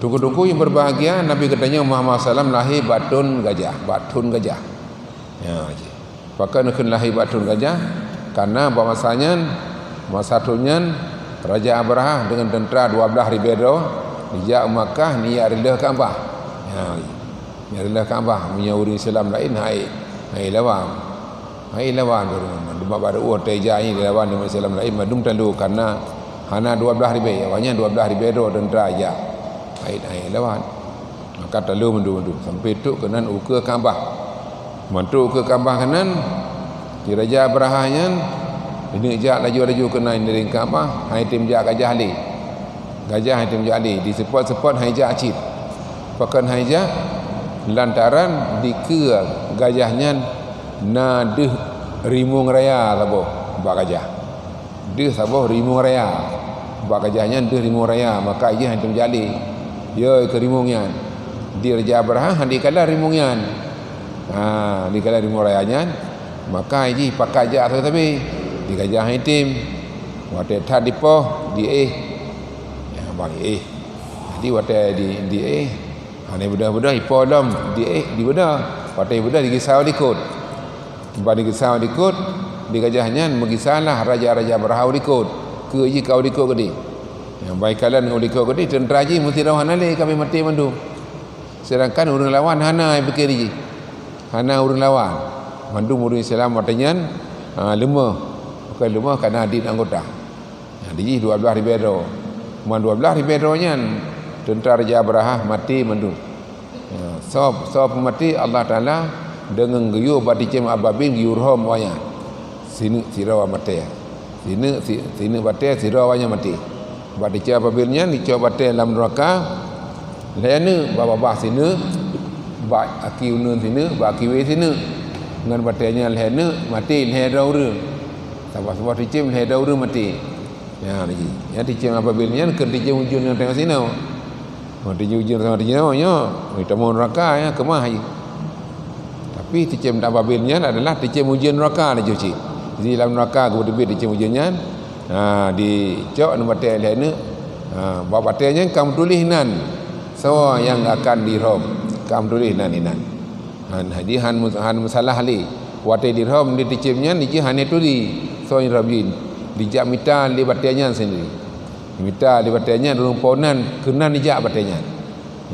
Tuku-tuku yang berbahagia, Nabi katanya Muhammad SAW lahir batun gajah. Ya, pakai nak lahir batun gajah karena bahwasanya masa satunya Raja Abrahah dengan tentera 12,000 dijak Makkah niat relah Kaabah. Ya, niat relah Kaabah punya orang Islam lain hai lawan. Dua baru teja ini lawan dengan Islam lain madum talu karena hana 12,000 awalnya 12,000 tentera aja. Hai lawan. Maka talu mendu sampai tu kenan uka Kaabah. Mantu ke Kaabah kanan di Raja Abrahahnya ini jak laju kena dari Kaabah hai tim jak gajah ali. Gajah hai tim jak ali di sepot hai jak acid. Pakan hai jak lantaran di ke gajahnya na deh rimung raya sabo bak gajah. Deh sabo rimung raya. Bak gajahnya deh rimung raya maka ia hai tim jak ali. Ya ke rimungnya. Di Raja Abrahah di kala rimungnya. Di kala rimung rayanya maka ini pakai jak tu tapi di gajah hitim wate tadi poh di ya bang jadi wate di ane budak-budak ipo dom di budak wate budak digisau dikut di gajahnya mengisahlah raja-raja berhau dikut ke ji kau dikut gedi yang baik kalian ngau dikut gedi tentera ji mesti lawan ale kami mati mandu sedangkan urang lawan hana ai fikir ji hana urang lawan mandu urang Islam watenya lemah lemah kerana adit anggota. Jadi 12,000 Man 12,000 nya tentera Raja Abrahah mati mandu. So mati Allah Taala dengan geyu baticem ababil yurham waya. Sini sirawa mati. Sini bate sirawanya mati. Baticem ababilnya dicoba bate dalam neraka. Lene baba sini ba aki unun sini ba aki we sini. Dengan batenya lene mati leheraura. Sebab dicem leher daur mati. Ya lagi. Ya dicem apabila ke dicem ujun yang tengah sini. Dicem ujun sama dicem nya, kita mau neraka ya kemah. Tapi dicem apabila adalah dicem ujun neraka dia cuci. Di dalam neraka kemudian dicem ujunnya. Di cok nama teh leher ni. Bapa tehnya kamu tulisnan. So yang akan dirom. Kamu tulisnan inan. Han masalah ali. Wate dirham di dicemnya di hane tuli. Soin rabin dijak mita di batenya sendiri mita di batenya durung ponan kena dijak batenya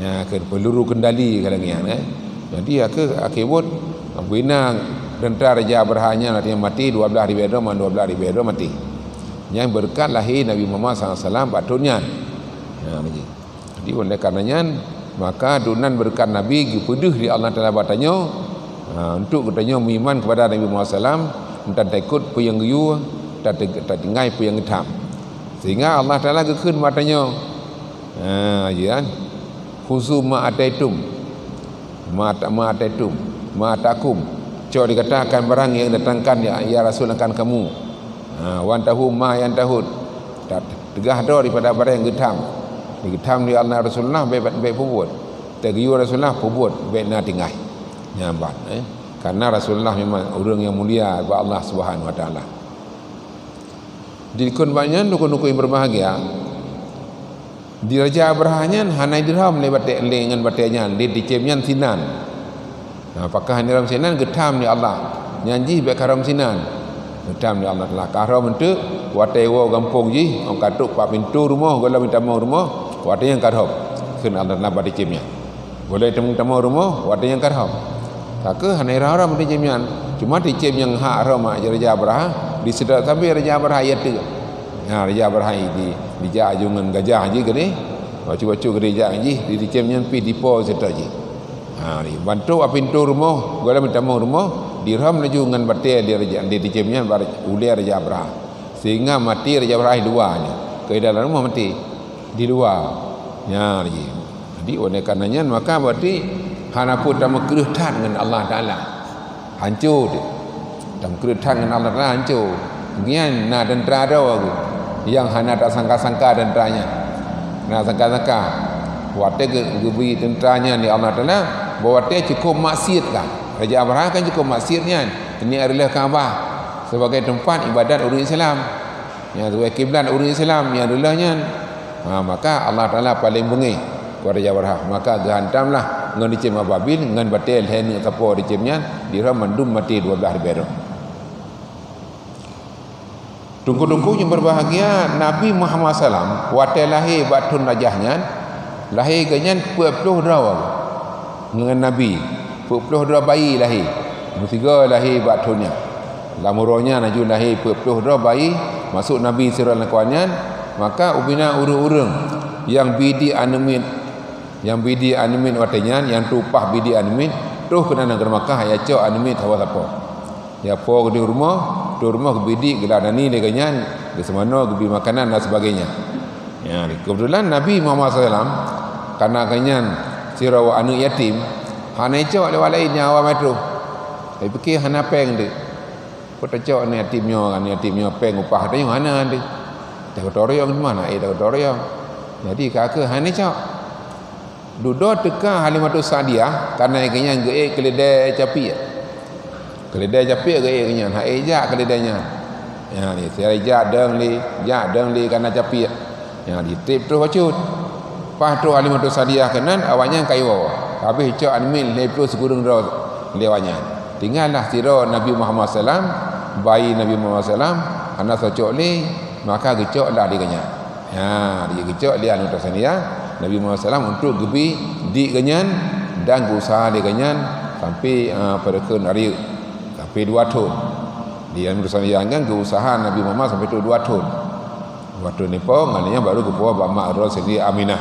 ya ke peluru kendali kalangnya jadi akibat binang tentera Raja Abrahahnya yang mati 12,000 man 12,000 mati yang berkat lahir Nabi Muhammad SAW batunnya jadi oleh karenanya maka dunan berkat Nabi peduh di Allah Taala batanya untuk katanya beriman kepada Nabi Muhammad SAW dan takut puyang geyu dan tengai puyang hitam sehingga Allah Taala gekun matanya ya khusu ma ataitum ma atakum cok dikatakan barang yang datangkan ya Rasul akan kamu wan tahu ma yang tahud tegah do daripada barang yang hitam di Allah Rasulullah baik pubut tegiyu Rasulullah pubut baik na tinggai nyambat karena Rasulullah memang orang yang mulia kepada Allah Subhanahu Wa Taala. Di kun banyak dukun-dukun yang berbahagia. Di Raja Abrahahnya hanai dirham lewat lengan batenya di dicemnya sinan. Apakah dirham sinan getam di Allah. Nyanji baik karam sinan. Getam di Allah Taala. Karam itu watewo gampung ji, orang katuk pak pintu rumah, kalau minta mau rumah, wate yang karam. Kun Allah Taala dicemnya. Boleh temu rumah, wate yang karam. Tak ke hanai haram di jemian cuma di jem yang hak haram Raja Abrahah di sedar sampai Raja Abrahah ya tu Raja Abrahah di jungan gajah je ke ni bacu-bacu gereja je di jem yang pi dipo serta je ni bantu pintu rumah gala minta mau rumah dirham laju dengan batil di Raja di jem yang ulia Raja Abrahah sehingga mati Raja Abrahah duanya ke dalam rumah mati di luar ya jadi oleh karenanya maka berarti hana pun tak mengkerutan dengan Allah Ta'ala hancur dia tak mengkerutan dengan Allah Ta'ala hancur kemudian nak tentera ada aku yang hana tak sangka-sangka tenteranya nak sangka-sangka waktu gebui tenteranya ni Allah Ta'ala bahawa dia cukup maksiat kan Raja Abrahah kan cukup maksiatnya ini adalah Kaabah sebagai tempat ibadat orang Islam yang sebagai kiblat orang Islam yang adalahnya maka Allah Ta'ala paling bengih ku Raja Barha. Maka gehantamlah ngan dicem Ababil ngan batel hen kapo dicemnya dira mandum mati 12 ribu. Tunggu-tunggu yang berbahagia Nabi Muhammad SAW watai lahir batun rajahnya lahir ganyan 20 draw dengan Nabi 20 draw bayi lahir mestiga lahir batunnya lamuronya naju lahir 20 draw bayi masuk Nabi sirah lakuannya maka ubina urung-urung yang bidi anumin watanya yang tupah bidi anumin tuh kena negara Makkah ya cok anumin tawa apa ya po di rumah tu rumah bidi geladani leganyan di semana gebi makanan dan sebagainya. Ya, kebetulan Nabi Muhammad SAW karena kanyan sirawa anak yatim hana cok lewat lain nyawa metro. Tapi fikir hana peng de. Kota cok ni yatimnya peng upah tanya hana de. Tak kotoriong di mana? Tak kotoriong. Jadi kakak hana cok. Duduk teka Halimatus Sa'diyah karena kanyan ge keledai capi. Keledai capik ke ianya ha ejak keledainya ya ni saya ejak deng li karena capik ya di tip terus bacut pas tu Halimatus Sa'diyah kenan awaknya kai wawa habis cok admin leplo segurung ro lewanya tinggallah sira Nabi Muhammad sallam bayi Nabi Muhammad sallam ana sacok li maka gecok lah diganya ya dia gecok dia Halimatus Sa'diyah Nabi Muhammad sallam untuk gebi di ganyan dan usaha di ganyan sampai pada ke hari sampai 2 tahun dia berusaha yang ke usaha Nabi Muhammad sampai tu 2 tahun 2 tahun ni pun ngananya baru ke puan Bama Arul Sidi Aminah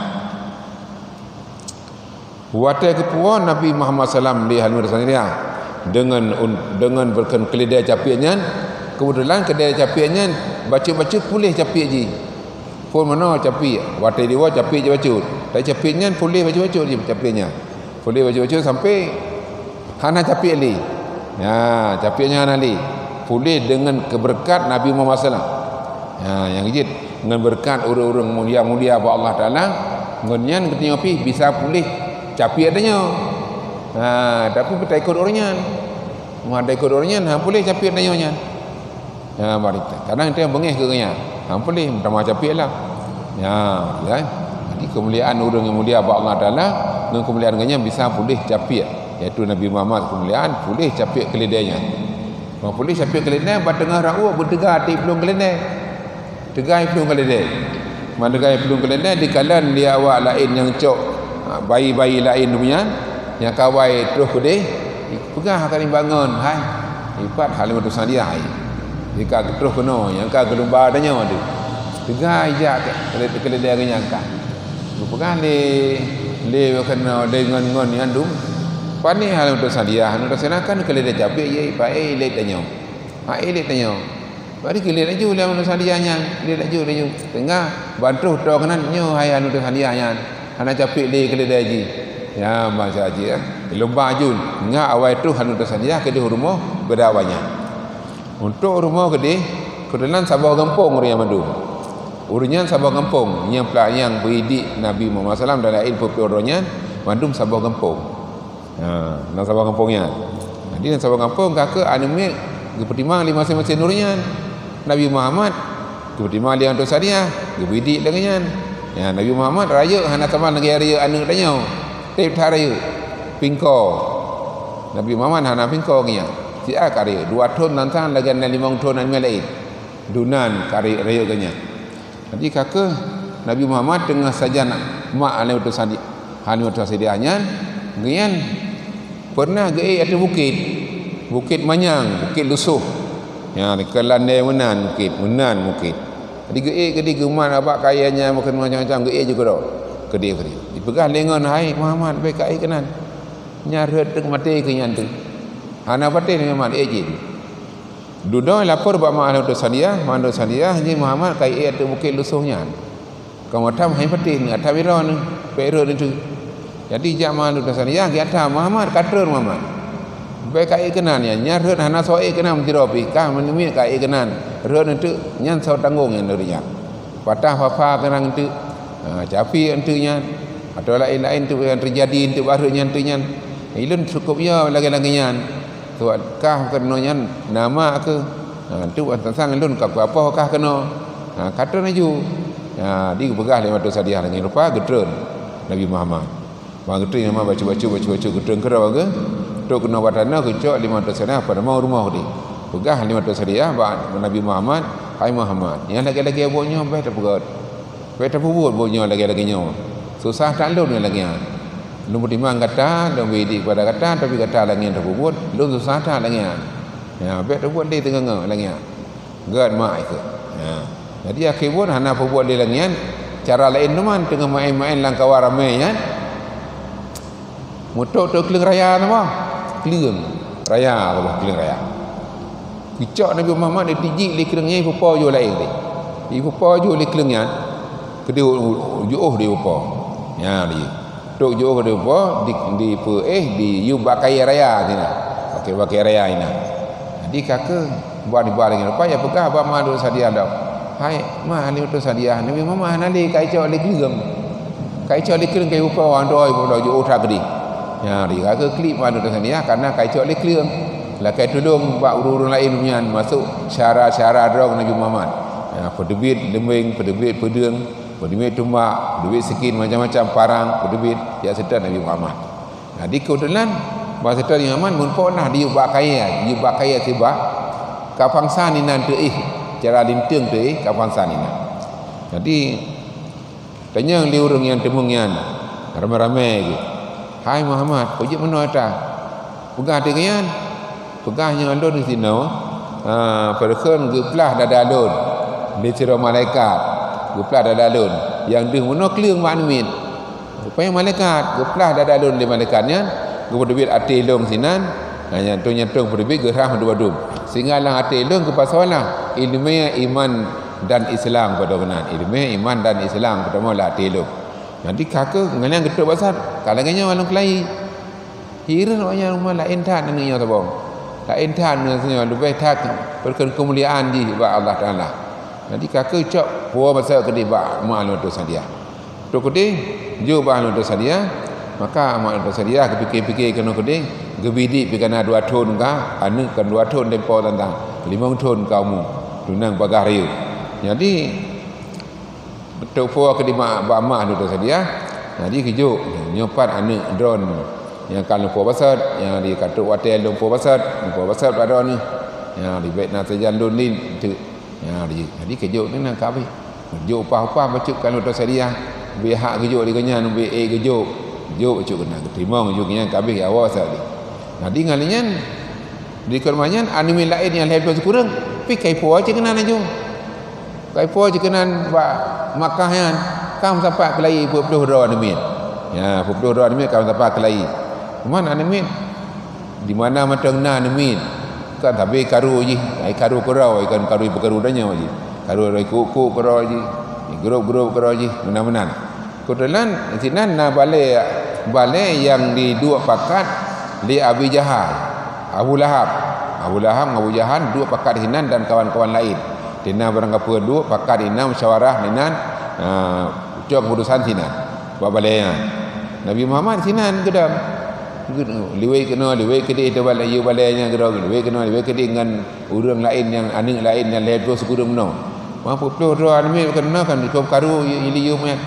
watai ke puan Nabi Muhammad SAW di Halimatus Sa'diyah dengan berken keledai capiknya kebetulan keledai capiknya baca-baca pulih capik je pun mana capik watai dia capik je baca tapi capiknya pulih baca-baca je capiknya pulih baca-baca sampai hana capik li ya capiknya hana li pulih dengan keberkat Nabi Muhammad SAW ya yang jid dengan berkat orang-orang mulia-mulia apa Allah Ta'ala ngenyan ketika bisa pulih capik adanya tapi kita ikut orangnya ada ikut orangnya pulih capik adanya ya barita kadang kita bengih ke kanya pulih pertama capik lah ya jadi kemuliaan orang yang mulia apa Allah Ta'ala dengan kemuliaan kanya bisa pulih capik iaitu Nabi Muhammad kemuliaan pulih capik keledainya kalau pulih capik keledai bertengah rakyat bertegah di pelung keledai tegah pelung keledai tegah pelung keledai di kalan dia awak lain yang cok bayi-bayi lain punya yang kawai terus kedai pegah akan bangun hai ipat Halimatus Sa'diyah hai jika terus kena yang kau gelumbar adanya ada tegah ijak keledai kenyang kan pegah le kena dengan yang dum pani Halimatus Sa'diyah kan keledai capik ye pai le tanya le tanya bari keledai ju Halimatus Sa'diyahnya le ju tengah bantu to kanan nyo hai Halimatus Sa'diyahnya hana capik le keledai ji ya masa ji lomba jun nga awai tu Halimatus Sa'diyah ke di rumah bedawanya untuk rumah gede kedalan Sabah Kampung orang madu urunyan Sabah Kampung yang pelayang beridik Nabi Muhammad SAW dalam ilmu peorangnya mandum Sabah Kampung nang Sabah Kampungnya jadi nang Sabah Kampung kakak anime kepertimang lima masing-masing nurnya Nabi Muhammad kepertimang dia Halimatus Sa'diyah gebidik dengannya ya Nabi Muhammad raya hana sama negara raya anak tanya tip raya pingko Nabi Muhammad hana pingko nya sia karya 2 tahun nantang lagi 5 tahun nan lain dunan karya raya kanya jadi kakak Nabi Muhammad tengah saja mak Halimatus Sa'diyahnya ngian pernah ke ada bukit Manyang, bukit Lusuh ya ke landai menan bukit jadi ke di geman abak kayanya makan macam-macam ke juga dah ke dia dipegang lengan hai Muhammad baik kai kenan nyaret tek mati ke nyan tu ana pati Muhammad je duduk lapor ba Halimatus Sa'diyah ni Muhammad kai ada bukit Lusuhnya kau matam hai pati ni atawira ni pero ni tu jadi jamaah Halimatus Sa'diyah kita Muhammad kater Muhammad baik kai kenan ya nyaret hana soe kenan tirapi kah menemi kai kenan reun itu nyan sau tanggung yang darinya patah apa kenan itu capi entunya atau lain-lain tu yang terjadi itu baru nyan tu nyan ilun cukup ya lagi-laginya tu kah kenanya nama ke tu tentang ilun ka apa kah kena kater naju di begah Halimatus Sa'diyah dengan rupa gedrun Nabi Muhammad. Bang getring nama baca getring kerau ke tok kena wadana ke cok 500 sana pada mau rumah dia. Pegah 500 hadiah Nabi Muhammad, hai Muhammad. Yang lagi-lagi aboknya baik tak pegat. Baik tak buat aboknya lagi-laginya. Susah tak lun lagi. Lu beriman kata, lu beri pada kata tapi kata lagi tak buat, lu susah tak lagi. Ya, baik tak buat dia tengah lagi. Gad mak ke. Ya. Jadi akhir pun hana buat dia lagi. Cara lain teman tengah main-main langkah ramai kan. Motor tu keling raya apa? Keling raya apa keling raya. Kicak Nabi Muhammad dia tijik li kelingnya ipo jo lain dia. Ipo jo li kelingnya. Kedua juh dia upo. Ya dia. Tok juh dia upo di di yu bakai raya ni. Bakai raya ini. Jadi kakak buat di baring apa ya pegah ba ma do sadia dak. Hai ma ali tu sadia Nabi Muhammad nali kai cak li keling. Kai cak li keling kai upo andoi bo jo utak di. Ya dia kakak klip ma do sadia karena kai cak li keling. Lakai tolong buat urun lain punya masuk syara-syara drog Nabi Muhammad. Ya, pedebit lembing, pedebit pedeng, pedebit tumbak, pedebit sekin macam-macam parang, pedebit ya sedar Nabi Muhammad. Nah, di kebetulan bahasa sedar Nabi Muhammad mun pernah diubah kaya tiba kapangsa ni nan teu cara linteng teu kapangsa ni nan. Jadi tanya li urang yang temungyan ramai-ramai gitu. Hai Muhammad, pojok mana ta? Pegah dengan pegahnya alun di sini perken geplah dada alun di sira malaikat geplah dada alun yang di mana keling makmin supaya malaikat geplah dada alun di malaikatnya gepedebit ati long sinan hanya tu nyantung pedebit gerah dua-dua sehingga lang ati long ke pasalah ilmu iman dan Islam pada benar ilmu iman dan Islam pertama lah ati long nanti kakak nganang getuk pasal kalangnya walung kelai hira namanya rumah lain tak nangnya tabong lain tan sebenarnya lebih tak perken kemuliaan di ba Allah Taala. Nanti kakak cak puas masa ke di ba maklum tu sadia. Tu kedi jo ba maklum tu sadia, maka maklum tu sadia kepikir-pikir kena kedi gebidi pikana 2 tahun ka anu kan 2 tahun tempo tentang 5 tahun kamu tunang bagah riu. Jadi betul puas ke di ba maklum tu sadia. Jadi kejo nyopat anu drone yang kalau lumpur basat yang di katuk hotel lumpur basat pada ni yang di baik nak jalan ni tu yang di jadi kejuk ni nak kapi kejuk apa-apa macam kalau tu sedia pihak kejuk di kenyan be kejuk kena terima kejuknya kapi awal sekali jadi ngalinya di kermanyan anime lain yang level kurang pi kaipo aja kena najung kaipo aja kena Makkah yang kam sampai kelai 20 ro ni ya 20 ro ni kam sampai kelai mana anamin di mana matang na anamin kan tapi karu je ai karu kerau ikan karu berkaru danya je karu rai kuku kerau je grup kerau je menan-menan kebetulan sinan na balai yang di dua pakat li Abi Jahal Abu Lahab Abu Jahal dua pakat sinan dan kawan-kawan lain dina barang apa dua pakat ina musyawarah ninan ucap keputusan sinan buat balai Nabi Muhammad sinan gedam liwai ke dia tebal ayu balainya gerau liwai ke dia dengan urang lain yang anak lain yang level sekurang no mampu puluh doa ni kena kan kau karu ili yum ya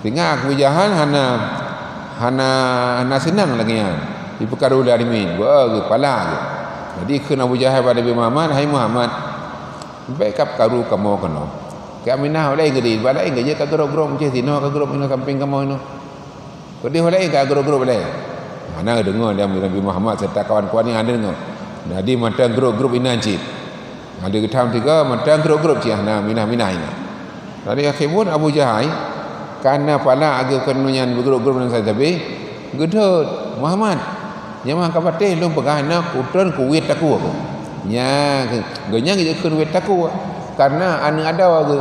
sehingga aku jahan hana senang lagi ya di perkaru dari min buat kepala jadi kena Abu Jahal pada Nabi Muhammad hai Muhammad backup karu kamu kena kami nah oleh ke dia balai ke je ka gerau-gerau macam sino ka gerau ino samping kamu ino ko dia oleh ka gerau-gerau balai mana dengar dia Nabi Muhammad serta kawan-kawan yang ada dengar. Jadi matang grup-grup ini ancit. Ada ketam tiga matang grup-grup cih nah minah-minah ini. Jadi akhirnya Abu Jahal karena pala agak kenunyan bergrup-grup dengan saya tapi gedut Muhammad. Yang mah kapateh lu pegah nak utron kuwit aku. Nya genya ke kuwit aku karena anu ada ke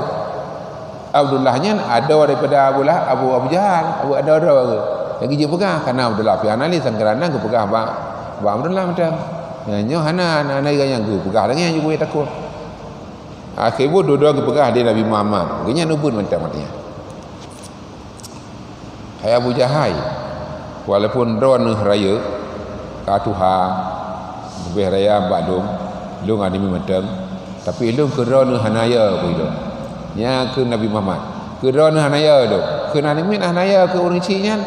Abdullahnya ada daripada Abu Jahal, ada lagi dia pegah karena Abdullah fi analis kerana ke pegah ba Abdullah macam nyo hana anak yang ke pegah lagi yang juga takut akhirnya dua-dua ke pegah dia Nabi Muhammad genya nubun macam matinya hai Abu Jahal walaupun ron raya katuha lebih raya badung lu ngadi macam tapi lu ke ron hanaya begitu nya ke Nabi Muhammad ke ron hanaya tu kena limit anaya ke orang cinya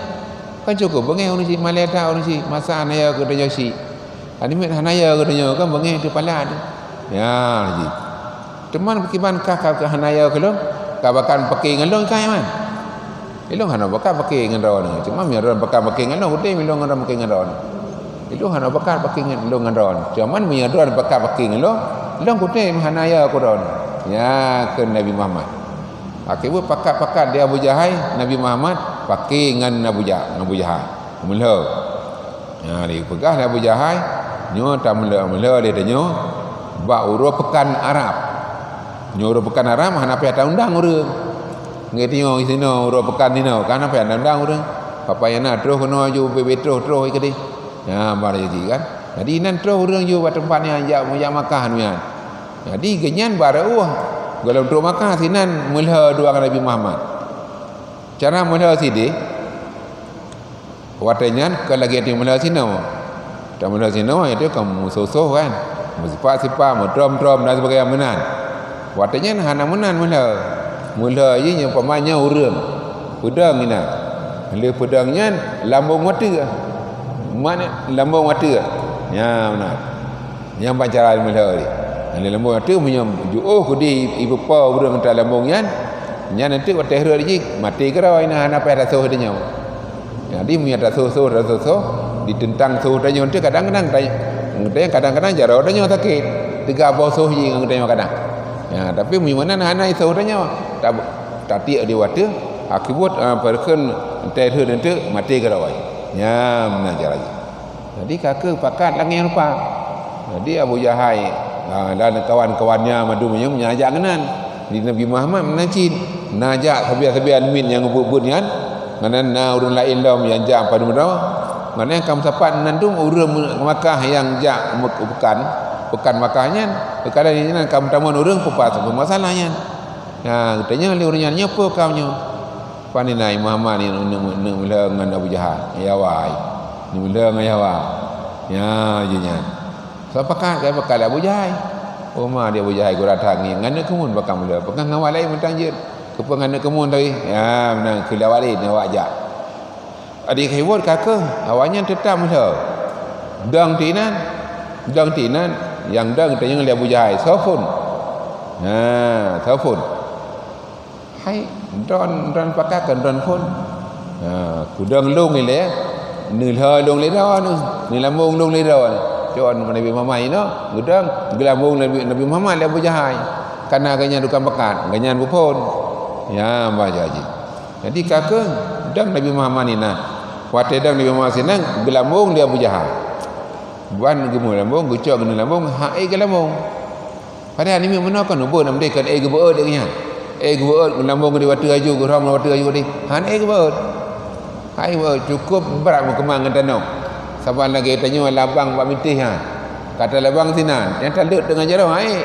kan cukup bengeh orang ci maleta orang ci masa anaya ke dia ci limit anaya ke dia kan bengeh di pala dia ya ji teman kiban kakak ke anaya ke long kabakan pakai ngalong kai man ilong hana bakal pakai ngalong cuma miron bakal pakai ngalong udah milong ngalong pakai ngalong ilong hana bakal pakai ngalong ngalong cuman miron bakal pakai ngalong ilong kutai hanaya Quran ya ke Nabi Muhammad akibat pakat-pakat dia Abu Jahal Nabi Muhammad pakai dengan Abu Jahal mula ya dia pegah Abu Jahal nyo tak mula dia nyo ba urut pekan Arab nyo urut pekan Arab hana payah tak undang urang ngetio isino urut pekan dino kan payah tak undang urang papayana terus kena ju terus ke dia ya bar jadi kan jadi nan terus urang ju buat tempat ni ajak Makkah ni kan jadi genyan baru kalau untuk Makkah sinan mula dua Nabi Muhammad cara mula sini watanya kalau lagi di mula sino tak mula sino itu kamu sosoh kan sifat-sifat drum dan sebagainya menan watanya hana menan mula ini pemanya urang pedang ina le pedangnya lambung mata mana lambung mata ya benar yang pacaran mula ni lambung mata punya juuh kudi ibu pa urang tak lambung yan nanti waktu hera dia mati kerau ina hana payah rasuh dia jadi punya rasuh ditentang suh dia nanti kadang-kadang jarau dia sakit tiga bosoh je dia kadang ya tapi mana hana suh dia tak tiak dia waktu akibat perken terhera nanti mati kerau ya mengajar lagi jadi kakak pakat lagi rupa jadi Abu Jahal dan kawan-kawannya madunya menyajak kenan di Nabi Muhammad menajid najak sabian-sabian min yang ubud kan mana urang lain lam yang jak pada mudah mana kamu sapat nandung urang Makkah yang jak pekan Makkahnya perkara ini kamu tamun urang pupas masalahnya ya katanya le urangnya nyepo kamu pani nai Muhammad ni mula dengan Abu Jahal ya wai ni mula dengan ya wai ya jenya so pakat Abu Jahal Oma dia Abu Jahal gua datang ni ngana kemun bakal mula pegang ngawal lain mentang je kepengana kemun tadi ya menang kelawalin awak ajak adik hewat kakak awaknya tetap mula dang tinan yang dang tanya dengan Abu Jahal sofun sofun hai don pakakan don pun kudang long ni le ni ha long le dah ni lambung long le dah Tuan Nabi Muhammad ini gudang gelambung Nabi Muhammad Abu Jahal karena ganyan dukan pekat ganyan bupon ya baca haji jadi kakak dang Nabi Muhammad ini waktu dang Nabi Muhammad senang gelambung dia Abu Jahal buan gemul lambung gucok gena lambung hai gelambung padahal ni mana kan ubun nam dekan gebeut dia gebeut gelambung di waktu aju geram waktu aju di han gebeut hai cukup berat kemang tanau saban lagi tanya labang Pak Mitih kata labang sinan yang talut dengan jarau ai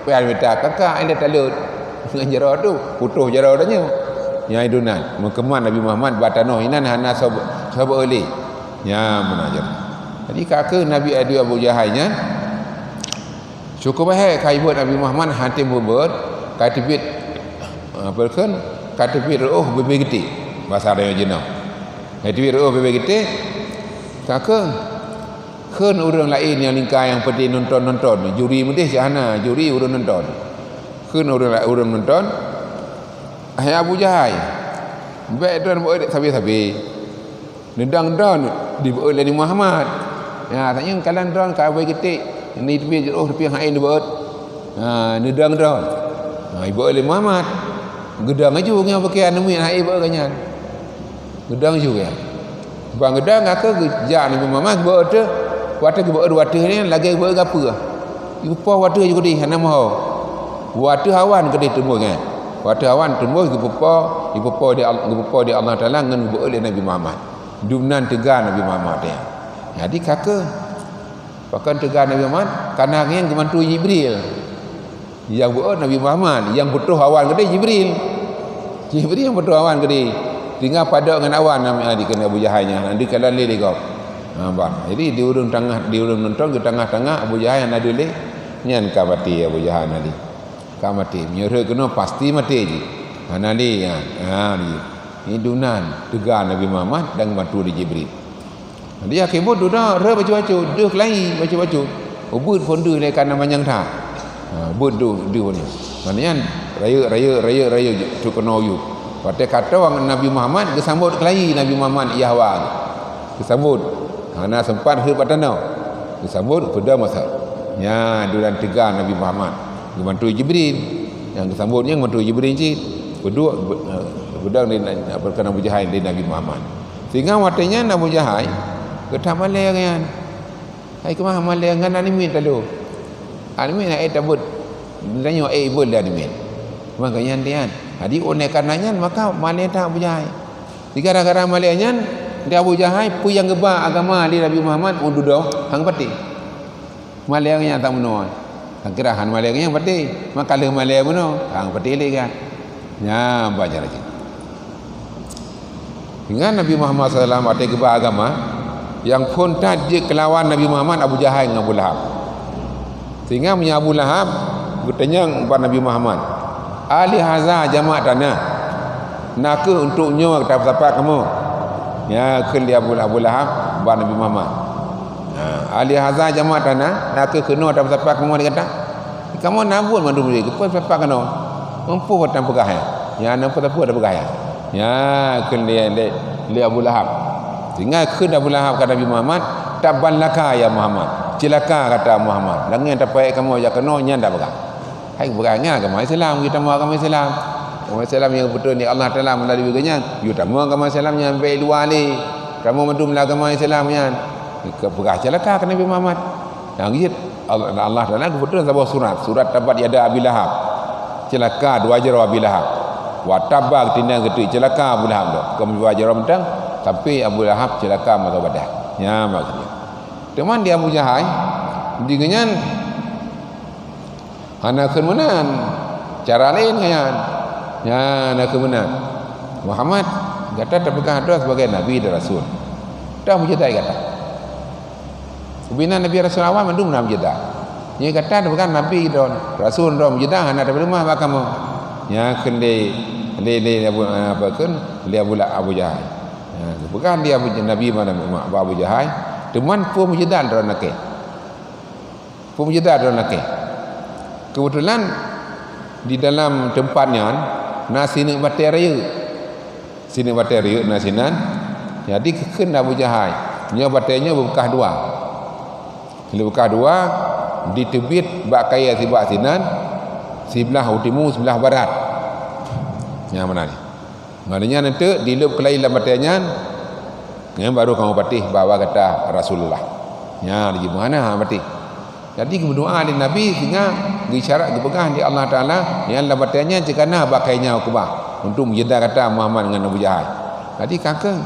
pian minta kakak ini talut dengan jarau tu putuh jarau tanya yang idunan mengkeman Nabi Muhammad batano inan hana sahabat oli ya menajar jadi kakak Nabi Abu Jahalnya cukup baik kaibut Nabi Muhammad hantim bubut katibit perken katibit bebe gede bahasa dia jenau katibit bebe gede kakak kan orang lain yang lingkar yang pergi nonton juri mudih sana juri orang nonton kan orang nonton hai Abu Jahal baik dan buat sabi-sabi nendang don di buat Nabi Muhammad ya tanya kalian don kawai ketik ni tepi tepi hain dibuat nendang don ibu Nabi Muhammad gedang aja yang pakai anu hai buat kanyan gedang juga bang gedang aku gejak Nabi Muhammad buat tu waktu buat ni lagi buat apa lupa waktu juga di hana mau waktu hawan ke di tumbuh kan waktu hawan tumbuh ibu di Allah Taala dengan buat oleh Nabi Muhammad dumnan tegar Nabi Muhammad dia jadi kakak bahkan tegar Nabi Muhammad karena yang kemantu Jibril yang buat Nabi Muhammad yang butuh hawan ke Jibril yang butuh hawan ke tinggal pada dengan awan nama dikena Abu Jahalnya nanti kalau lele kau jadi di urung nonton ke tengah-tengah Abu Jahal yang ada le nyan ka mati Abu Jahal nanti ka mati nyere kena pasti mati je nanti ya Dunan tegar Nabi Muhammad dan bantu di Jibril. Dia kebut dah re baca-baca, dah kelai baca-baca. Ubud pun dah le kan namanya tha. Bud dah ni. Maknanya raya tu kena yu. Pada kata orang Nabi Muhammad kesambut kelai Nabi Muhammad Yahwa. Kesambut. Hana sempat ke patana. Kesambut pada masa. Ya, duran tegar Nabi Muhammad. Bantu Jibril. Yang kesambutnya bantu Jibril cik. Berdua budang di perkara Abu Jahal di Nabi Muhammad. Sehingga watanya Abu Jahal kata malai kan. Hai kemah malai kan animin tadu. Animin ai tabut. Tanya ibul dah animin. Makanya dia. Jadi oleh karenanya maka malai tak Abu Jahal. Gara-gara malainya dia Abu Jahal pu yang gebak agama di Nabi Muhammad undudah hang pati. Malainya tak menua. Kira han malainya pati. Maka le malai menua hang pati le kan. Ya, baca lagi. Dengan Nabi Muhammad SAW ada kebal agama yang pun tak je kelawan Nabi Muhammad Abu Jahal dengan Abu Lahab. Sehingga punya Abu Lahab bertanya kepada Nabi Muhammad, "Ali haza jama' tanah. Nak untuk nyawa kita apa kamu?" Ya, ke dia Abu Lahab kepada Nabi Muhammad. Ali haza jama' tanah, nak kena kita apa kamu dia kata. Kamu nabun mandu dia, apa kena? Mampu patang pegah ya nampak apa ada pegah ya kan dia Abu Lahab sehingga ke Abu Lahab kata Nabi Muhammad tabban laka ya Muhammad celaka kata Muhammad dengan tapai kamu ya kena nyanda pegah hai pegahnya agama Islam kita mau agama Islam yang betul ni Allah Taala melalui baganya you tak mau agama Islam yang baik luar ni kamu mendum agama Islam yang ke pegah celaka kata Nabi Muhammad yang gitu Allah Taala betul sebuah surat tabat yada Abi Lahab celaka dua jara Abu Lahab. Wa tabak tinang gede celaka Abu Lahab dah. Kamu dua jara mentang tapi Abu Lahab celaka mata badah. Ya maksudnya. Teman dia Abu Jahal dingan hana kemenan cara lain kan. Ya nak kemenan. Muhammad kata terpegang doa sebagai nabi dan rasul. Dah mujizat kata. Bina Nabi Rasul awal mandum nam jeda. Dia kata dia bukan Nabi don, Rasul don, jedah anak dari rumah apa kamu? Ya kende le apa kan? Le Abu Jahal. Ya, bukan dia Nabi mana Abu Jahal, teman pun jedah don nak. Pun jedah don nak. Kebetulan di dalam tempatnya nasi nak batai raya. Sini batai raya nasinan. Jadi kena Abu Jahal. Nya batainya berbekas dua. Bila bekas dua di tebit bak kaya sibak sinan sebelah utimu sebelah barat yang mana ni maknanya nanti dilup kelai dalam batanya yang baru kamu patih bawa kata Rasulullah ya di mana patih jadi berdoa di Nabi sehingga isyarat dipegang di Allah Ta'ala yang dalam batanya cikana bakainya ukubah untuk menjeda kata Muhammad dengan Abu Jahal jadi kakak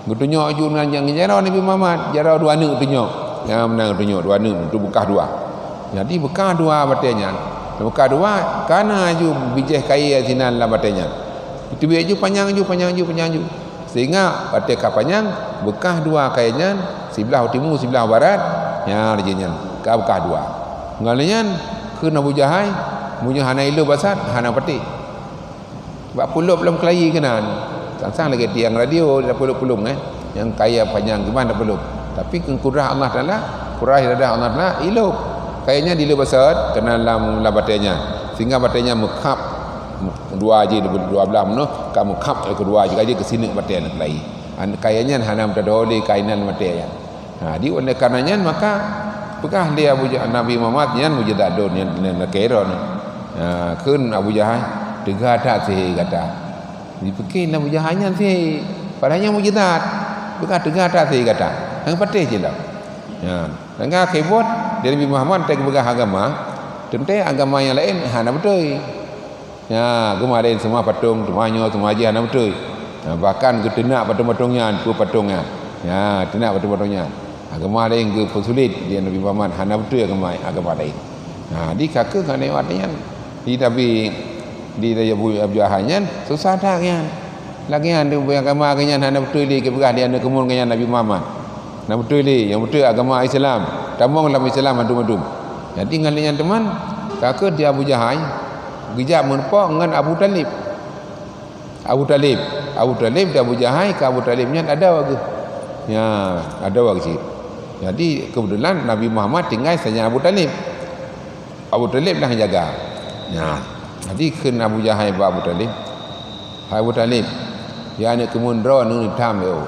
bertunjuk ajunan yang jarau Nabi Muhammad jarau dua anak tunjuk yang menang tunjuk dua anak untuk bekas dua jadi bekas dua batanya bekas dua kerana aju bijih kaya sinan dalam batanya itu biju panjang sehingga batai panjang bekas dua kayanya sebelah timur sebelah barat yang rejinya ka bekas dua ngalanya ke Abu Jahal munyo hana ilu basat hana pati bak puluh belum kelai kenan sang lagi tiang radio dah puluh yang kaya panjang gimana belum tapi kurah Allah Taala kurah iradah Allah Taala ilu kayaknya di lebasat kena dalam batainya sehingga batainya mekap dua aja dua belah meno kamu kap kedua aja ke sini batai nak lain kayaknya hanam tadoli kainan batai ya di oleh karenanya maka bekah dia Nabi Muhammad yang mujizat yang nak kira kun Abu Jahal tegah tak sih kata dipikir Abu Jahalnya sih padahal mujizat bekah tegah tak sih kata yang patih je lah. Ya, dengan kebot dari Nabi Muhammad tak bergah agama, tentu agama yang lain hana betul. Ya, agama lain semua patung, semuanya semua aja hana betul. Ya, bahkan ke tenak patung-patungnya, patungnya. Ya, tenak patung-patungnya. Agama lain ke pesulit dia Nabi Muhammad hana betul agama lain. Nah, di kakak kan artinya di Nabi di Abu Jahalnya susah dah kan. Lagi ada agama kan hana betul di keberah dia ada kemun dengan Nabi Muhammad. Nah betul ni, yang betul agama Islam. Tamong dalam Islam madum-madum. Jadi ngalian teman, kakak dia Abu Jahal, gejak menepok dengan Abu Talib. Abu Talib dan Abu Jahal ke Abu Talibnya ada ke? Ya, ada ke. Jadi kebetulan Nabi Muhammad tinggal saja Abu Talib. Abu Talib lah yang jaga. Ya. Jadi kena Abu Jahal ba Abu Talib. Hai Abu Talib. Ya anak kemundra nu tham yo.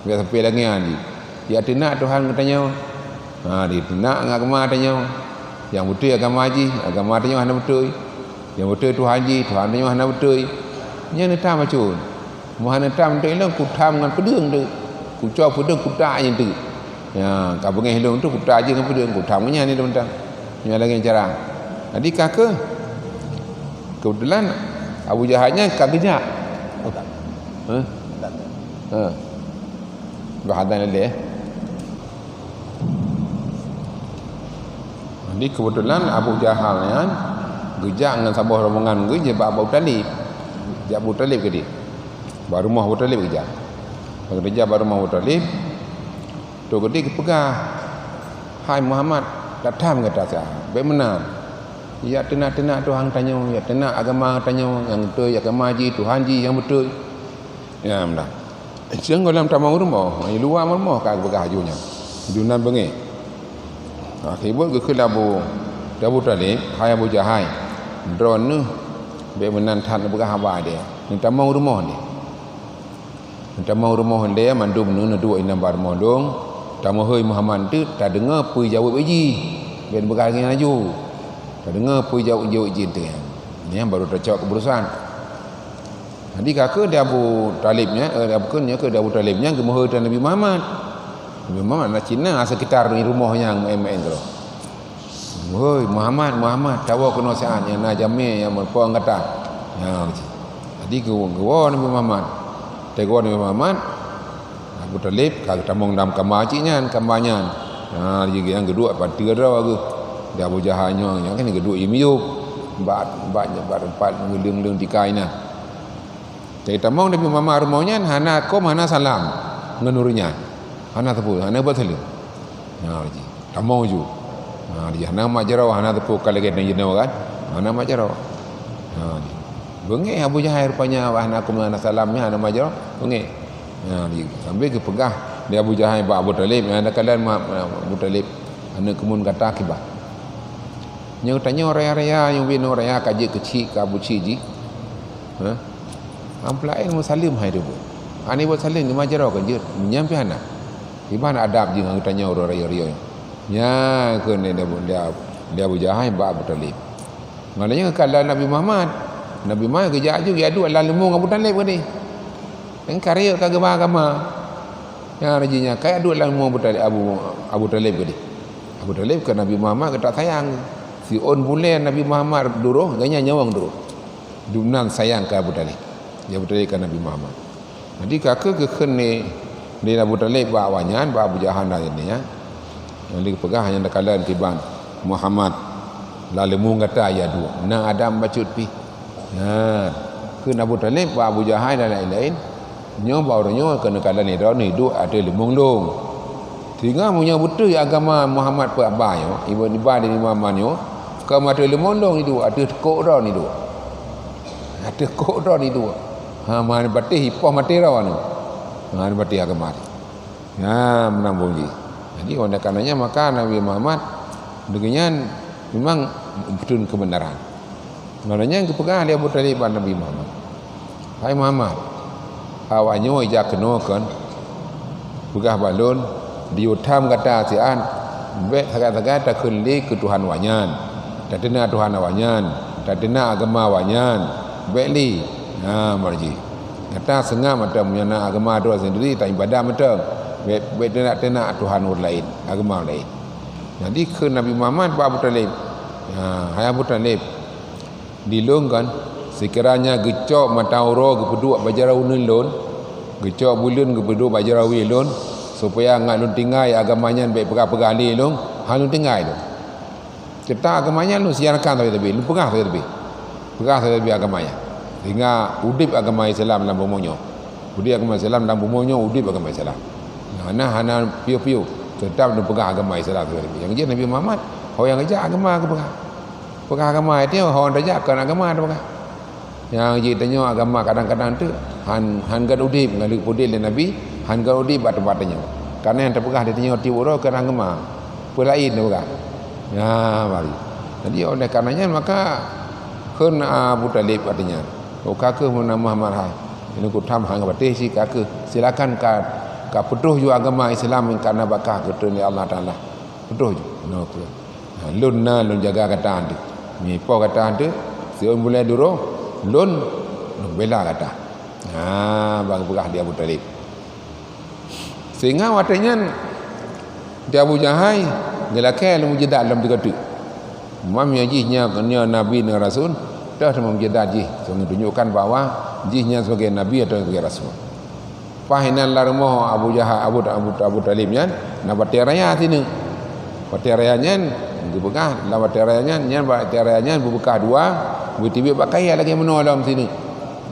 Biasa sampai lagi ni. Ya tenak Tuhan katanya. Ha di tenak agama katanya. Yang betul agama haji, agama katanya hana betul. Yang betul tu haji, Tuhan katanya hana betul. Nya ni tham macun. Mu hana tham tu lah ku tham dengan pedeng tu. Ku cho pedeng ku tak je tu. Ya, ka bengai hilung tu ku tak je dengan pedeng ku tham nya ni teman-teman. Nya lagi cara. Jadi kakak kebetulan Abu Jahalnya kagejak. Ha? Ha. Bahadan dia. Jadi kebetulan Abu Jahal ni kan gejak dengan sabah rombongan ge je Abu Talib. Jak Abu Talib ke dia. Baru rumah Abu Talib gejak. Bekerja baru rumah Abu Talib. Tu ke dia pegang. Hai Muhammad, datang kata saya. Bagaimana? Ya tenak-tenak Tuhan tanya, ya tenak agama tanya yang betul, ya agama haji Tuhan haji yang betul. Ya benar. Siang dalam tamu rumah, di luar rumah kau pegang hajunya. Dunan bengi. Akhirnya ke Abu Talib, hai Abu Jahal. Drone ni bagaimana tan pegang haba dia. Ni tamu rumah ni. Tamu rumah dia mandum nu dua inam bar mondong. Tamu hoi Muhammad tu tak dengar pui jawab uji. Ben pegang laju. Tak dengar pui jawab uji tu. Ni yang baru tercak keberusan. Jadi kakak dia Abu Talibnya, bukannya ke dia Abu Talibnya ke mohon Nabi Muhammad. Nabi Muhammad nak Cina sekitar ni rumahnya yang main-main tu. Woi Muhammad tahu kena saat yang nak jamin yang merpong kata. Ya. Jadi gua Nabi Muhammad. Tegor Nabi Muhammad Abu Talib kagak tamong dalam kamar ciknya kamarnya. Ha jadi yang kedua pada dah aku. Dia Abu Jahalnya yang kan kedua imiuk. Bat empat ngeling-ling tikai nah. Jadi tamong Nabi Muhammad rumahnya hana kom hana salam ngenurnya. Hana tepu hana buat salam. Ha jadi tamong ju. Ha dia hana majarau hana tepu kalau kita jenaw kan. Hana majarau. Ha dia. Bengi Abu Jahal rupanya wahana aku mana salamnya hana majarau. Bengi. Ha dia sampai ke pegah dia Abu Jahal ba Abu Talib ada kalian Abu Talib hana kemun kata kibah. Yang tanya raya-raya yang bino raya kaji kecil ke Abu Ciji. Ha? Amplain musalim hai tu. Ani buat salim ni majarau kan je. Menyampai hana. Di mana adab je ngang tanya orang raya-raya. Ya ke ni dia Abu Jahal ba Abu Talib. Maknanya kalau Nabi Muhammad kerja juga adu ala lemung Abu Talib ni. Yang karya kagak agama. Yang rajinya kayak adu ala lemung Abu Talib ke dia. Abu Talib ke Nabi Muhammad ke tak sayang. Si on bulan Nabi Muhammad duruh ganya nyawang duruh. Dunan sayang ke Abu Talib. Dia Abu Talib ke Nabi Muhammad. Jadi kakak ke ni Abu Talib ba awanyan ba Abu Jahal ni ya. Yang dipegang hanya dakalan tiban Muhammad lalu mung kata ya dua na Adam bacut pi ha ke Abu Talib wa Abu Jahal dan lain-lain nyo baru nyo kena kala ni duk ada lemung dong tinggal punya betul agama Muhammad pe abayo ibu di Muhammad nyo ke mata lemung dong itu ada tekok dah ni dua ada tekok dah ni dua ha mana batih hipah mati dah ni ha batih agama ha menambung ji. Jadi oleh karenanya maka Nabi Muhammad dengan memang betul kebenaran. Maknanya yang kepegang dia Abu Talib Nabi Muhammad. Hai Muhammad, awaknya ijak kenokan pegah balon diutam kata sian bet sangat-sangat tak keli ke Tuhan wanyan. Tak dena Tuhan wanyan, tak dena agama wanyan. Beli. Ha marji. Kata sengah macam punya agama doa sendiri tak ibadah macam tenak Tuhan lain, agama lain. Jadi ke Nabi Muhammad ba Abu Talib. Hai Abu Talib. Dilungkan sekiranya gecok matauro gepeduk bajarau nilun, gecok bulun gepeduk bajarau wilun supaya ngat lun tinggal agamanya baik pegah-pegah ali lung, halun tinggal tu. Kita agamanya lu siarkan tapi lu pegah tapi. Pegah tapi agamanya. Sehingga udip agama Islam dalam bumonyo. Udip agama Islam dalam bumonyo udip agama Islam. Hana piu-piu tetap dia pegang agama Islam tu. Yang je Nabi Muhammad orang yang kerja agama ke pegang agama itu orang kerja kan agama dia pegang Yang je tanya agama kadang-kadang tu han gan udip ngaluk pudil dan nabi, han gan udip bat tempat tanya. Karena yang terpegah dia tanya ti uro ke agama. Pelain dia bukan. Ya, mari. Jadi oleh karenanya maka keun Abu Talib katanya. Kakak nama Muhammad hai. Ini ku tham hang batih si kakak. Silakan ka peduh ju agama Islam karena bakah ketun Allah Taala. Peduh ju. No ku. Lun jaga kata ande. Ni po kata ande. Siun mulai dulu lun bela kata. Bang begah dia Abu Talib. Sehingga watanya dia Abu Jahai ngelakai lu mujadah dalam tiga tu. Mam ya jihnya Nabi dan Rasul dah mujadah jih. So menunjukkan bahawa jihnya sebagai Nabi atau sebagai Rasul. Fahinan larmoh Abu Jahai Abu Talibnya nak bateraya sini. Baterayanya dibekah, la baterayanya nyan baterayanya berbekah dua, tiba pakai lagi menolong sini.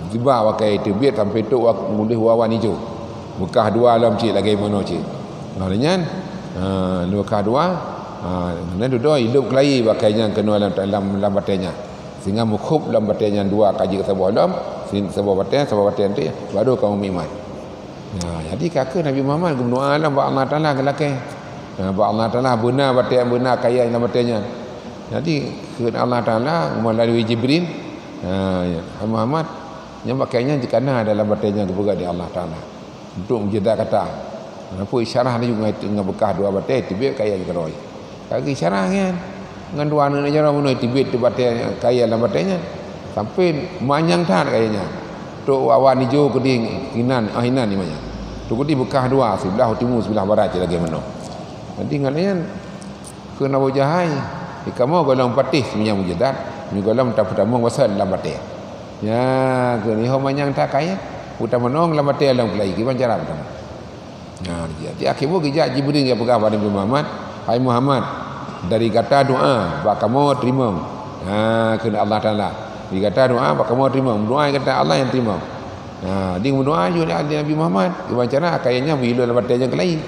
Tiba pakai tibit sampai tu mulih wawan hijau. Bekah dua alam cik lagi mana cik. Maknanya bekah dua nanti dua hidup kelai pakainya kena dalam batenya. Sehingga mukhub dalam batenya dua kaji ke sebuah alam, sebuah batenya tu baru kamu iman. Jadi kakak Nabi Muhammad berdoa alam ba Allah Taala kelake. Ba Allah Taala benar batenya benar kaya dalam batenya. Jadi kerana Allah Taala melalui Jibril Muhammad yang pakainya dikana dalam batenya kepada di Allah Taala. Untuk menjaga kata apa isyarah dia juga dengan bekah dua batai tibet kaya juga roi kaki isyarah kan dengan dua anak aja orang tibet tu batai kaya dalam batainya sampai manyang tan kayaknya tu awan hijau keding hinan ni banyak tu kedi bekah dua sebelah timur sebelah barat lagi mana nanti ngalian ke Abu Jahai kamu golong patih semuanya mujadat ni golong tak pertama wasal dalam batai ya ke ni manyang tak kaya putar menong lama teh dalam kelai gimana cara betul. Jadi akhirnya gejak Jibril yang pegang pada Nabi Muhammad, hai Muhammad dari kata doa bak kamu terima. Kena Allah Taala. Di kata doa bak kamu terima. Doa kata Allah yang terima. Dia berdoa juga Nabi Muhammad gimana cara kayaknya bila lama teh yang kelai.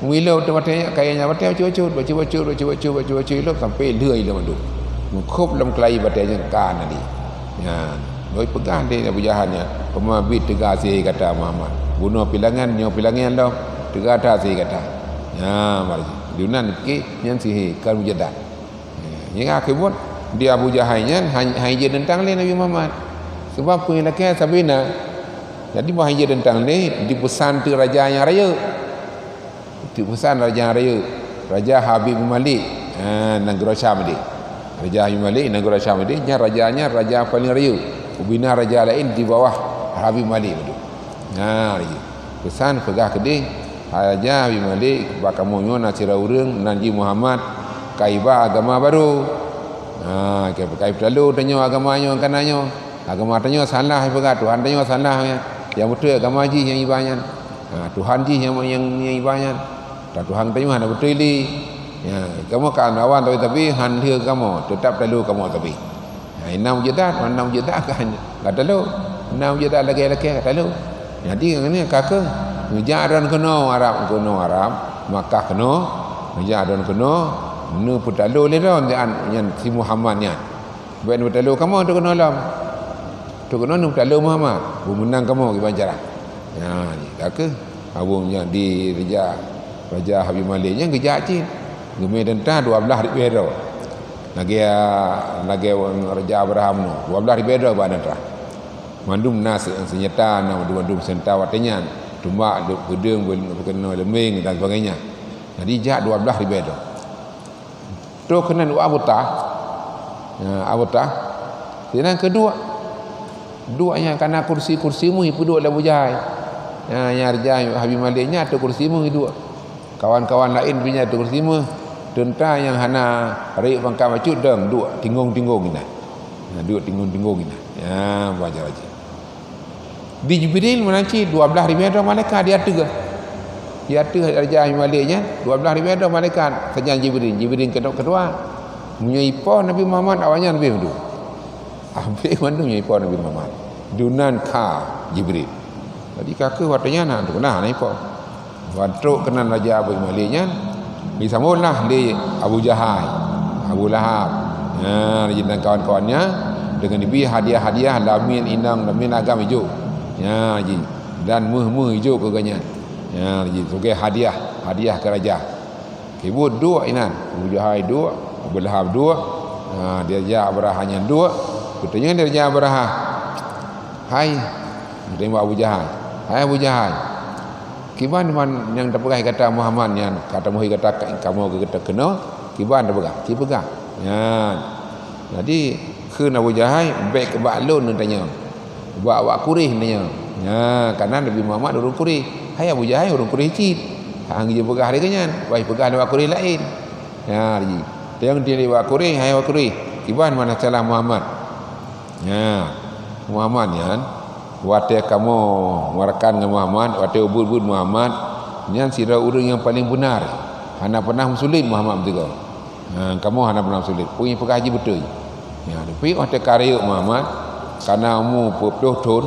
Bila tempat kayaknya baca baca sampai leuy dalam tu. Mengkop dalam kelai batanya kan tadi. Doi pegang dia Abu Jahalnya pemabit tegak sih kata Muhammad bunuh pilangan nyo pilangan dah tegak dah sih kata mari dunan ke yang sih kan mujadah yang akibat dia Abu Jahalnya hanya tentang Nabi Muhammad sebab punya laki Sabina jadi bahaya tentang ni dipesan tu rajanya raya dipesan raja raya Raja Habib Malik negara Syam dia Raja Habib Malik negara Syam dia rajanya raja paling raya bina raja lain di bawah Habib Malik tu. Pesan pegah keding Raja Habib Malik bak kamu nyo nak sira urang Nabi Muhammad kaiba agama baru. Kai perlu tanya agamanya kananyo. Agama tanya salah pegah Tuhan tanya salah yang betul agama ji yang ibanya. Tuhan ji yang ibanya. Tuhan tanya ada betul li. Kamu kan lawan tapi han dia kamu tetap perlu kamu tapi. Enam juta kan enggak tahu 6 juta lagi kata lu jadi ini kakak ngejaran kena Arab Makkah kena ngejaran kena nu putalu le dah yang si Muhammadnya ben putalu kamu tu kena lam tu kena nu putalu Muhammad menang kamu gimana cara kakak abungnya di Raja Habib Maliknya gejak cin gemeh dentah 12 ribu lagi Raja Abraham no 12 ribu badan terah mandum nas senjata mandum senjata watenya tumbak gedung kena leming dan sebagainya jadi jak 12 ribu tu kena Abu Tah dan kedua yang karena kursimu hidup duduk Abu Jahal yang Raja Habib Maliknya atau kursimu hidup kawan-kawan lain punya atau kursimu tentang yang hana rakyat pangkat macut dong duk tinggung-tinggung kita. Duk tinggung-tinggung kita. Baca aja. Di Jibril menanci 12 ribu malaikat dia tega. Dia tega Raja Maliknya 12 ribu malaikat kerja Jibril kedua. Menyaipa Nabi Muhammad awalnya Nabi Muhammad. Habis mana menyaipa Nabi Muhammad. Dunan ka Jibril. Jadi kakak watanya nak tu nah naipa. Waktu kenal Raja Habib Maliknya disambutlah di Abu Jahal, Abu Lahab, dan kawan-kawannya dengan diberi hadiah-hadiah lamin inang lamin agam hijau. Ya ji. Dan meh hijau ke ganyan. Ya ji sebagai hadiah ke raja. Kibut dua inan, Abu Jahal dua, Abu Lahab dua. Dia Raja Abrahanya dua. Katanya dia Raja Abraha. Hai, tengok Abu Jahal. Hai Abu Jahal. Kiban man yang terpegang kata Muhammad yang kata Muhammad kata kamu kata kena, kiban terpegang. Kipegang. Ya. Jadi ke Abu Jahal baik ke baklun tanya. Buat kurih tanya. Ya, kerana Nabi Muhammad urung kurih. Hai Abu Jahal urung kurih cit. Hang je pegah dia kenyan. Baik pegah dia kurih lain. Ya, ji. Tengok dia buat kurih, hai buat kurih. Kiban mana salah Muhammad. Ya. Muhammad ya. Wate kamu merakan dengan Muhammad, wate ubud Muhammad, nyan sira urang yang paling benar. Hana pernah musulit Muhammad betul. Kamu hana pernah musulit. Punya pekaji betul. Ya, tapi wate karya Muhammad karena mu puluh tahun,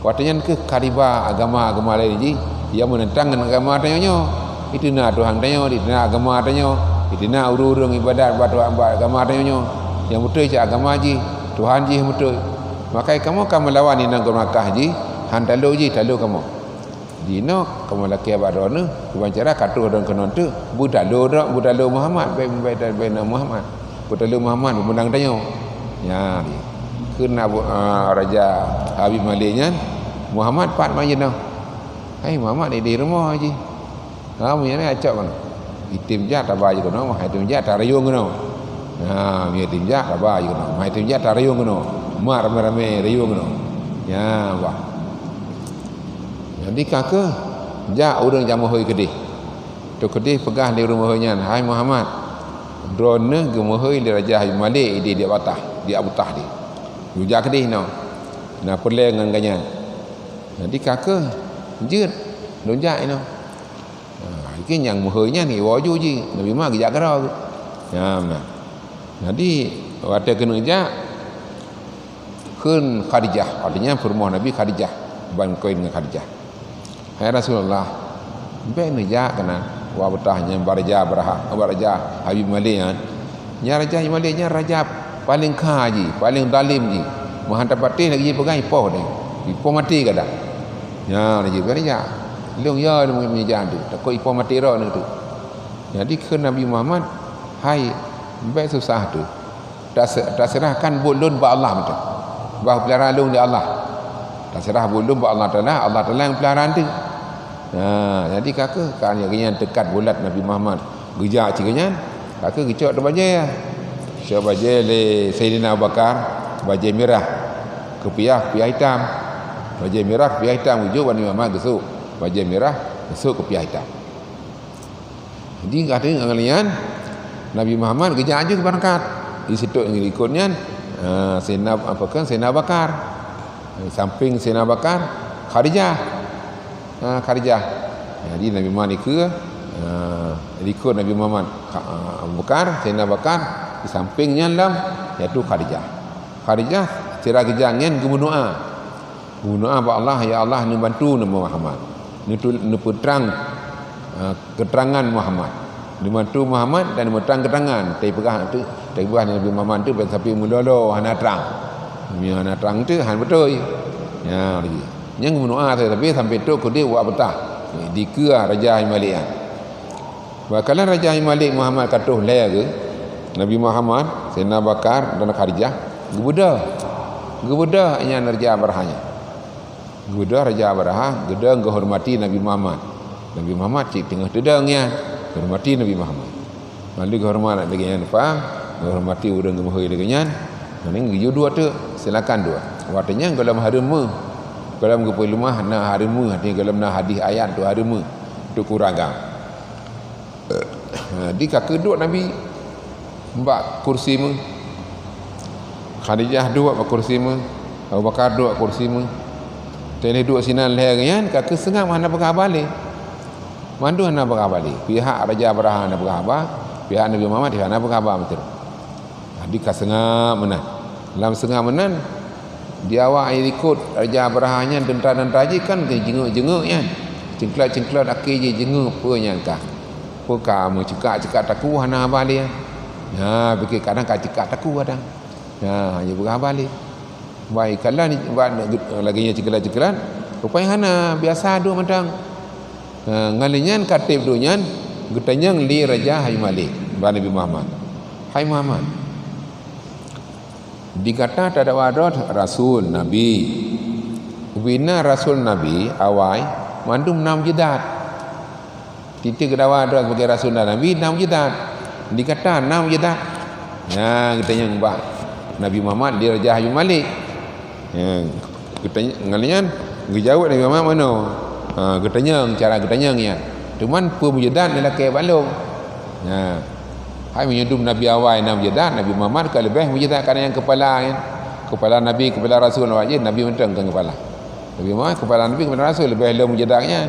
wate nyan ke kariba agama lain ji, dia menentang agama tanya. Itu nak Tuhan tanya, itu nak agama tanya, itu nak urang ibadat buat agama tanya. Yang betul je agama ji, Tuhan ji betul. Maka kamu akan melawan inang ke Makkah ji, han talu ji talu kamu. Dino kamu laki abadona, kebancara katu dan kenon tu, budalu Muhammad, baik Muhammad. Budalu Muhammad menang tanya. Ya, kena Raja Habib Maliknya Muhammad pat majin dah. Hai Muhammad di rumah ji. Kamu ni acak kan. Itim jat tabah je kono, hai itim jat tarayung kono. Ha, mi itim jat tabah je kono, hai itim jat tarayung kono. Mak rame-rame rayung no. Ya, wah. Jadi kakak jak orang jamu hoi kedih. Tu kedih pegah di rumah hoinya. Hai Muhammad. Drone gemohoi di Raja Habib Malik di batah, di Abu Tah di. Ujak kedih no. Nah perle dengan ganyan. Jadi kakak jeut donjak no. Iki yang mohoinya ni waju ji. Nabi mak gejak kerau. Ya, nah. Jadi waktu kena jak kun Khadijah, artinya firman Nabi Khadijah, ban koin dengan Khadijah. Hai Rasulullah, baik nejak kena wa betahnya Raja Habib Malik kan. Nya Raja Habib Maliknya raja paling kaji, paling zalim ji. Menghantar patih lagi pegang ipoh dia. Ipoh mati kada. Ya, lagi banyak. Long ya dengan menjadi tu. Takut ipoh mati ro tu. Jadi ke Nabi Muhammad, hai baik susah tu. Tak serahkan bulun ba Allah betul. Bah peliharaan lung di Allah. Tak serah bulun ba Allah Taala yang peliharaan tu. Jadi kakak kan yang dekat bulat Nabi Muhammad. Gejak ciganya, kakak gecok dah bajai. Cok bajai le Sayyidina Abu Bakar, bajai merah, kepiah hitam. Bajai merah, kepiah hitam hujung Nabi Muhammad gesuk. Bajai merah, gesuk kepiah hitam. Jadi katanya ngalian Nabi Muhammad gejak aja berangkat. Di situ yang ikutnya Sayyidina Abu Bakar, samping Sayyidina Abu Bakar Khadijah. Jadi Nabi Muhammad ikut Nabi Muhammad Abu Bakar, Sayyidina Abu Bakar, di sampingnya dalam iaitu Khadijah cerah kejangnya gemunua ba Allah, ya Allah ni bantu Nabi Muhammad ni terang keterangan Muhammad, dibantu Muhammad dan terang keterangan tapi pegah tu tapi Nabi Muhammad tu sampai mulolo hana terang tu han betul ya lagi yang menua tapi sampai tu dia buat betah di kira Raja Habib Malik bakalan Raja Habib Malik Muhammad katuh le ke Nabi Muhammad Sayyidina Bakar dan Khadijah gebuda nya Raja Abrahanya gebuda Raja Abraha gedeng menghormati Nabi Muhammad cik tengah dedengnya hormati Nabi Muhammad lalu hormat lagi yang faham hormati orang gemohoi dengan nang giyu dua tu silakan dua artinya dalam haremu dalam gepulumah na haremu artinya dalam na hadis ayat tu haremu tu kurangam di kakak dua Nabi mbak kursi mu Khadijah dua kursi mu Abu Bakar dua kursi mu tele dua sinan lehernya kakak sengah mana berkabali mandu hana berkabali pihak Raja Abraham hana berkhabar pihak Nabi Muhammad hana berkhabar betul. Di kasengah menan. Dalam sengah menan dia awak air ikut Raja Abrahanya dentera-dentera je kan jenguk-jenguk kan. Cengklat-cengklat akhir je jenguk punya kah. Pukah mu cekak taku hana balik. Ya, fikir kadang cekak taku kadang. Ya, je berabali. baik kalau ni lagi nya cikelan rupanya hana biasa dua matang ngalinyan katib dunyan getanyang li raja hai malik ba Nabi Muhammad hai Muhammad dikata tak ada wadat rasul nabi ubina rasul nabi awai mandum 6 jedat titik dawa ada sebagai rasul nabi 6 jedat dikata 6 jedat ya getanyang ba Nabi Muhammad li raja hai malik getanyang ngalinyan gejawab Nabi Muhammad mana getanyang cara getanyang ya cuman pemujadan lelaki balong hai menyudum Nabi awal 6 jedat Nabi Muhammad ke lebih mujadan kerana yang kepala ya. Kepala Nabi kepala Rasul wajib Nabi mentang ke kepala Nabi Muhammad kepala Nabi kepala Rasul lebih lebih mujadaknya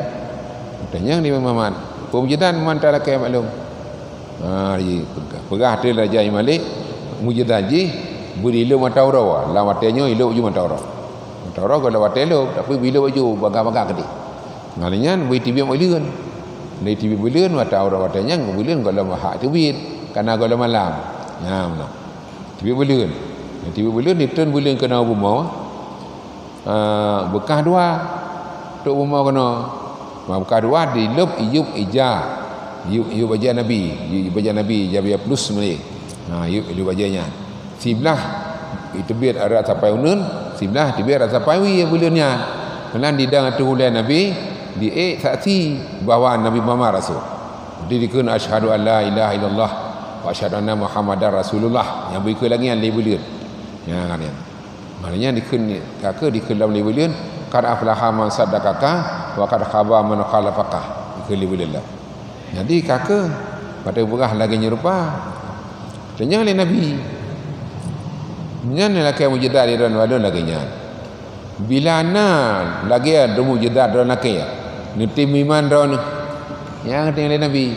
getanyang Nabi Muhammad pemujadan mantar lelaki balong pegah tu Raja Malik mujadan ji beri lu mataurawa la watenya ilu ju mataurawa kalau watelo tapi bila baju baga-baga gede ngalinyan bui tibi bulan dari tibi bulan watenya bulan kalau hak tibit karena kalau malam ya mana tibi bulan ditun bulan kena bumau bekah dua tok bumau kena bekah dua di lub iyub baja nabi jabia plus malik iyub bajanya siblah itu biar ada sampai unun siblah di biar sampai wi bulannya kelan di dang tu hulan nabi di saksi bahawa Nabi Muhammad rasul dikun asyhadu an la ilaha illallah wa asyhadu anna muhammadar rasulullah yang berikut lagi yang bulan ya kan maknanya dikun kakak dikun dalam bulan qad aflaha man saddaqaka wa qad khaba man khalafaka dikun bulan jadi kakak pada berah lagi nyerupa tanya oleh nabi nyan laki mujaddad dan wadon lagi nyan bila na lagi ada mujaddad dan laki ya nutim iman ron yang tinggal nabi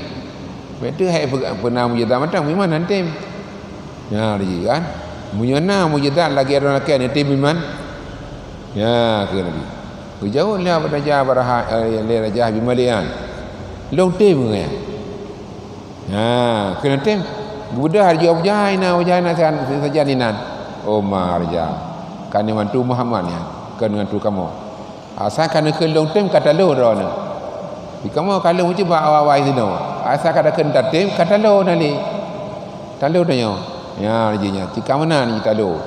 betul hai pernah mujaddad matang iman nanti ya di kan munyana mujaddad lagi ada laki nutim iman ya ke nabi jauh lah raja baraha raja bimalian long tim ya ke nanti budak jawab jahina saja ninan Omar ja kan dengan tu Muhammad ya kan dengan tu kamu asa kan ke long tem kata lo ron di kamu kalau macam awal sino asa kada kan datem kata lo nali talo tanya ya jinya jika mana ni talo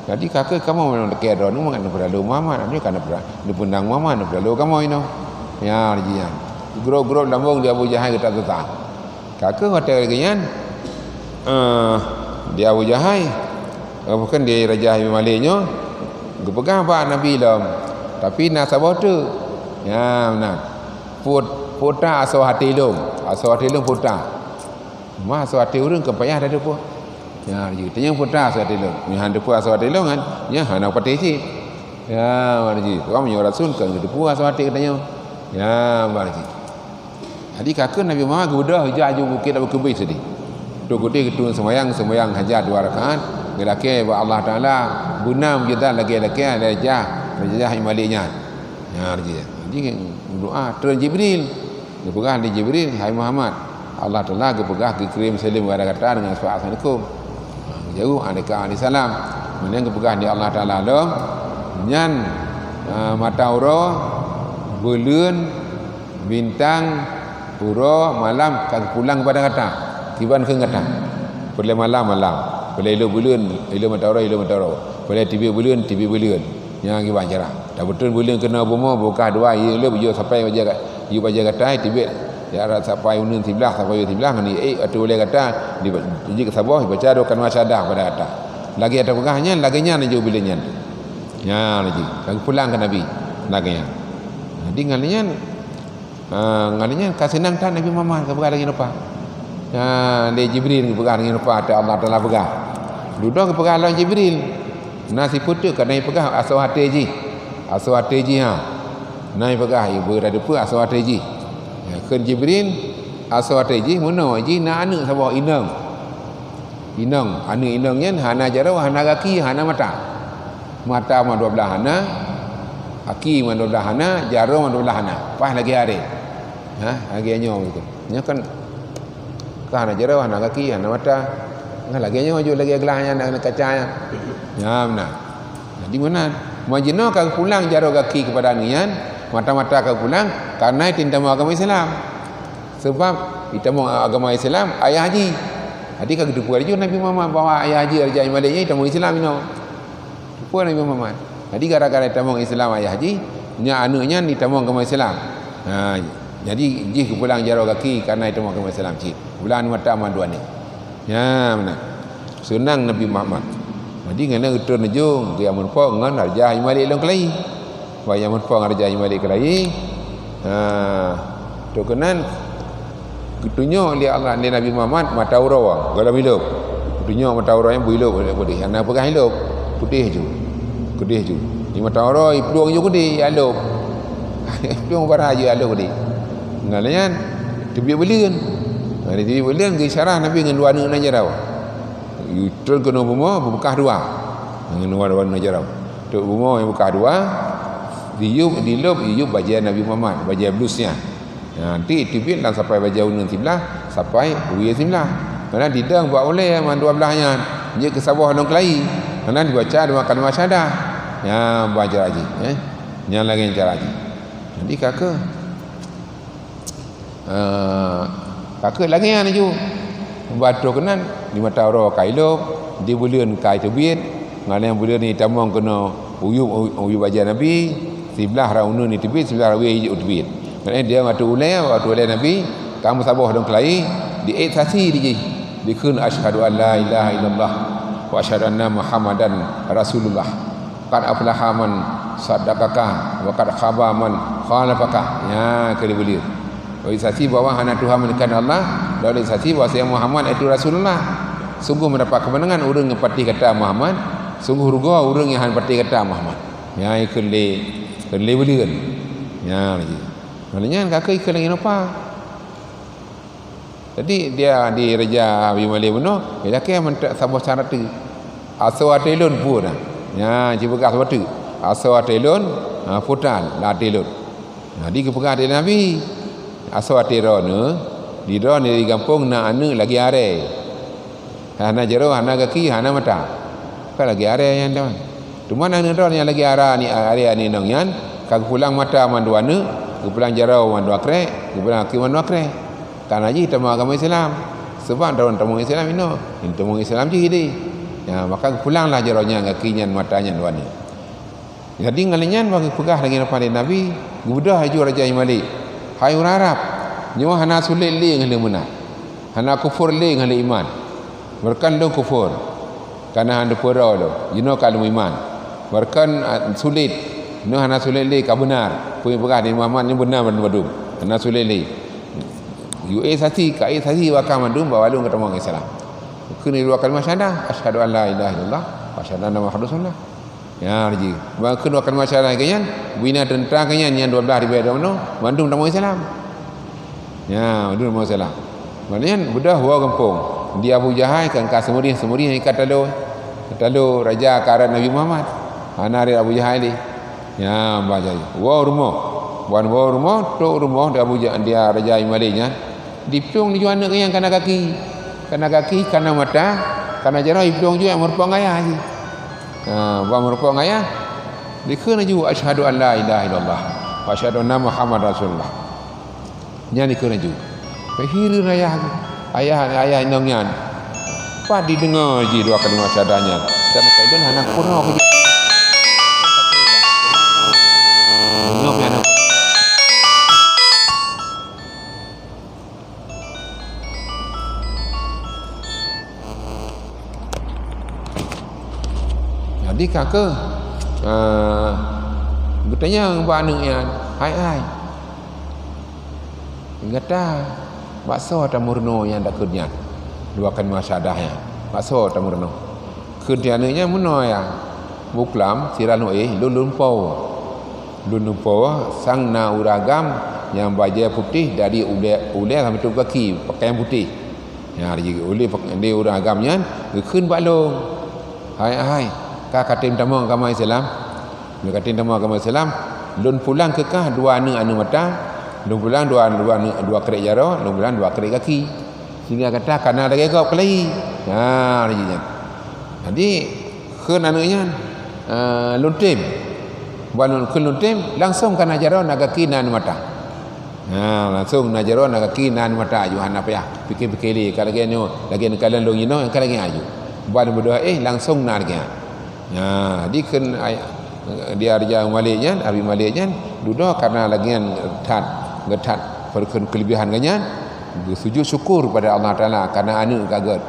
jadi kakak kamu memang dekat ron mengan pada lo Muhammad ni kan pada ni pundang Muhammad pada lo kamu ino ya jinya gro-gro lambung dia Abu Jahal kata tak kakak kata lagian dia Abu Jahal bukan dia Raja Maliknya gepegang pak Nabi lam tapi nasabah tu ya benar puta asal hati lum puta mah asal hati urang kepayah dah depo ya tanya puta asal hati lum ni han depo asal hati lum kan ya hana pati si ya marji kamu nyo rasul kan depo asal hati katanya ya marji jadi kakak Nabi Muhammad gebedah jaju bukit Abu Kubais sedih tu gede ketun sembahyang hajat 2 rakaat lelaki Allah Taala guna mujaddad lagi-lagi raja maliknya ya jadi doa turun Jibril dia di Jibril hai Muhammad Allah Taala gepegah kirim salim kepada kata dengan assalamualaikum jauh alaikum salam kemudian gepegah di Allah Taala lam nyan mataura bulan bintang pura malam kan pulang kepada kata tiban ke kata boleh malam boleh ilo bulan ilo mataura boleh tibi bulan yang ki bancara dah betul bulan kena bomo buka dua ilo bujo sampai baja yu baja kata tibi ya rat sampai unun 13 sampai 13 ni atau boleh kata di ke sabah baca dokan masyadah pada kata lagi ada pegahnya lagi nya jo bulannya ya lagi pulang ke nabi lagi nya jadi ngalinya kasih nang tan Nabi Muhammad ke lagi lupa ya di Jibril ke pegang dengan lupa ada Allah Taala pegang duduk ke pegang lawan Jibril nasi putu kan naik pegang asal hati ji ha naik pegang ibu ada apa asal hati ji ya ke Jibril asal hati ji mana ji nak anak sabah inang anu inangnya hana jarau hana kaki hana mata ma 12 hana kaki ma 12 hana jarau ma 12 hana pas lagi hari lagi anyo gitu nya kan hana jarau hana kaki hana mata lagi anyo maju lagi gelahnya nak kacanya ya benar Jadi mana majina kau pulang jaro kaki kepada nian, mata-mata kau pulang karena tinta mau agama Islam. Sebab kita mau agama Islam ayah haji. Jadi kau dupu hari Nabi Muhammad bawa ayah haji Raja Maliknya kita mau Islam ino. Dupu Nabi Muhammad. Jadi gara-gara kita mau Islam ayah haji, nya anunya kita mau agama Islam. Ha, jadi jih pulang jaro kaki karena itu mau agama Islam cik. Bulan mata manduan ni. Ya mana? Senang Nabi Muhammad. Jadi ngana utur najung dia mun po ngan Raja Malik long kelai. Waya mun po Raja Malik kelai. Tu kenan kutunyo li Allah ni Nabi Muhammad mata urawa galam hidup. Kutunyo mata urawa yang hidup boleh. Ana pegang hidup putih je. Kedih je. Ni mata urawa pluang je kedih hidup. Pluang barang je hidup kedih. Ngalanya tebi belian. Hari tebi belian ke syarah Nabi dengan dua anak najarau. Yutron kena buma berbekas dua dengan warna jarau tu buma yang bekas dua dilub bajian Nabi Muhammad bajian blusnya nanti tibit dan sampai bajian unun sebelah sampai uya sebelah kerana didang buat oleh yang dua belahnya dia ke sawah dong kelai kerana dibaca dua kalimah syahadah ya baca lagi yang lagi yang cara lagi jadi kakak lagi yang tu batu kenan di mata orang kailop di bulan kai tebit ngana yang bulan ni tamang kena uyup baja Nabi sebelah raunun ni tebit sebelah rawi tebit kerana dia waktu ulai Nabi kamu sabah dong kelai di sasi di dikun asyhadu an la ilaha illallah wa asyhadu anna muhammadan rasulullah qad aflaha man saddaqaka wa qad khaba man khalafaka ya kali bulir saksi bahawa hanya Tuhan menekan Allah dan saksi bahawa saya Muhammad itu Rasulullah sungguh mendapat kemenangan orang yang pati kata Muhammad sungguh ruga orang yang pati kata Muhammad ya ikele belian ya lagi maknanya kakak ikele lagi apa jadi dia di Raja Abi Malik benar dia kaya mentak sabah syarat tu aswa telon pun ya cibuka sabah tu aswa telon putal la telon jadi kepegang dia Nabi asal tirana di drone di kampung nak anu lagi are hana jero hana kaki hana mata kan lagi are yang dah tu mana anu drone yang lagi ara ni are ni nong yan kag pulang mata manduana ke pulang jero mandu akrek ke pulang kaki mandu akrek kan haji tamu agama Islam sebab daun tamu Islam ino tamu Islam je dia ya maka pulanglah jeronya kakinya matanya duana jadi ngalinyan bagi pegah lagi pada Nabi gudah haju Raja Malik hai orang Arab nyawa hana sulit li ngale munah hana kufur li ngale iman berkan dong kufur kana handa pura lo jino kalau iman berkan sulit no hana sulit li ka benar punya pegah ni Muhammad ni benar madum hana sulit li yu sati ka sati wa ka madum bawa lu ketemu Islam kena dua kalimah syahadah asyhadu an la ilaha illallah wa asyhadu anna muhammadar rasulullah ya riji ba kena kalimah syahadah kanyan bina tentang kanyan yang 12 ribu dono mandung tamu Islam ya mandung tamu Islam maknanya budah wa kampung dia Abu Jahal kan ka semuri yang katalo raja karan Nabi Muhammad anari Abu Jahal ya baca wa rumah wan wa rumah tu rumah dia Abu Jahal dia Raja Maliknya dipiung di juana yang kana kaki kana mata kana jara dipiung juga merupakan ayah haji wa merupakan ayah dikena juga asyhadu an la ilaha illallah wa asyhadu anna muhammadar rasulullah nya dikena juga pahiri ayah inongnya pa didengar ji dua kalimah syahadahnya dan kaidan anak kuno ke dengar piano jadi kakak bertanya kepada anaknya hai ngata bakso tamurno yang dak kerja dua kalimah syahadahnya bakso tamurno kerjanya muno ya buklam sirano lulun po sang na uragam yang baju putih dari ule sampai tu kaki pakaian putih ya hari ule pakai uragamnya keun balong hai katim tamu agama Islam katim tamu agama Islam lun pulang kekah dua anu mata lun pulang dua kerek jaro lun pulang dua kerek kaki sehingga kata karena lagi kau kelai ha rijinya jadi keun anunya luntim balun kun luntim langsung kana jaron naga kinan mata langsung najaron naga kinan mata aju hana payah fikir-fikir dia kalau gini lagi kalian lo yino kalau lagi aju balun berdoa langsung narga di kan dia raja maliknya abi maliknya duduk karena lagian getat perkun kelebihan ganyan bersujud syukur pada Allah Taala karena anu kaget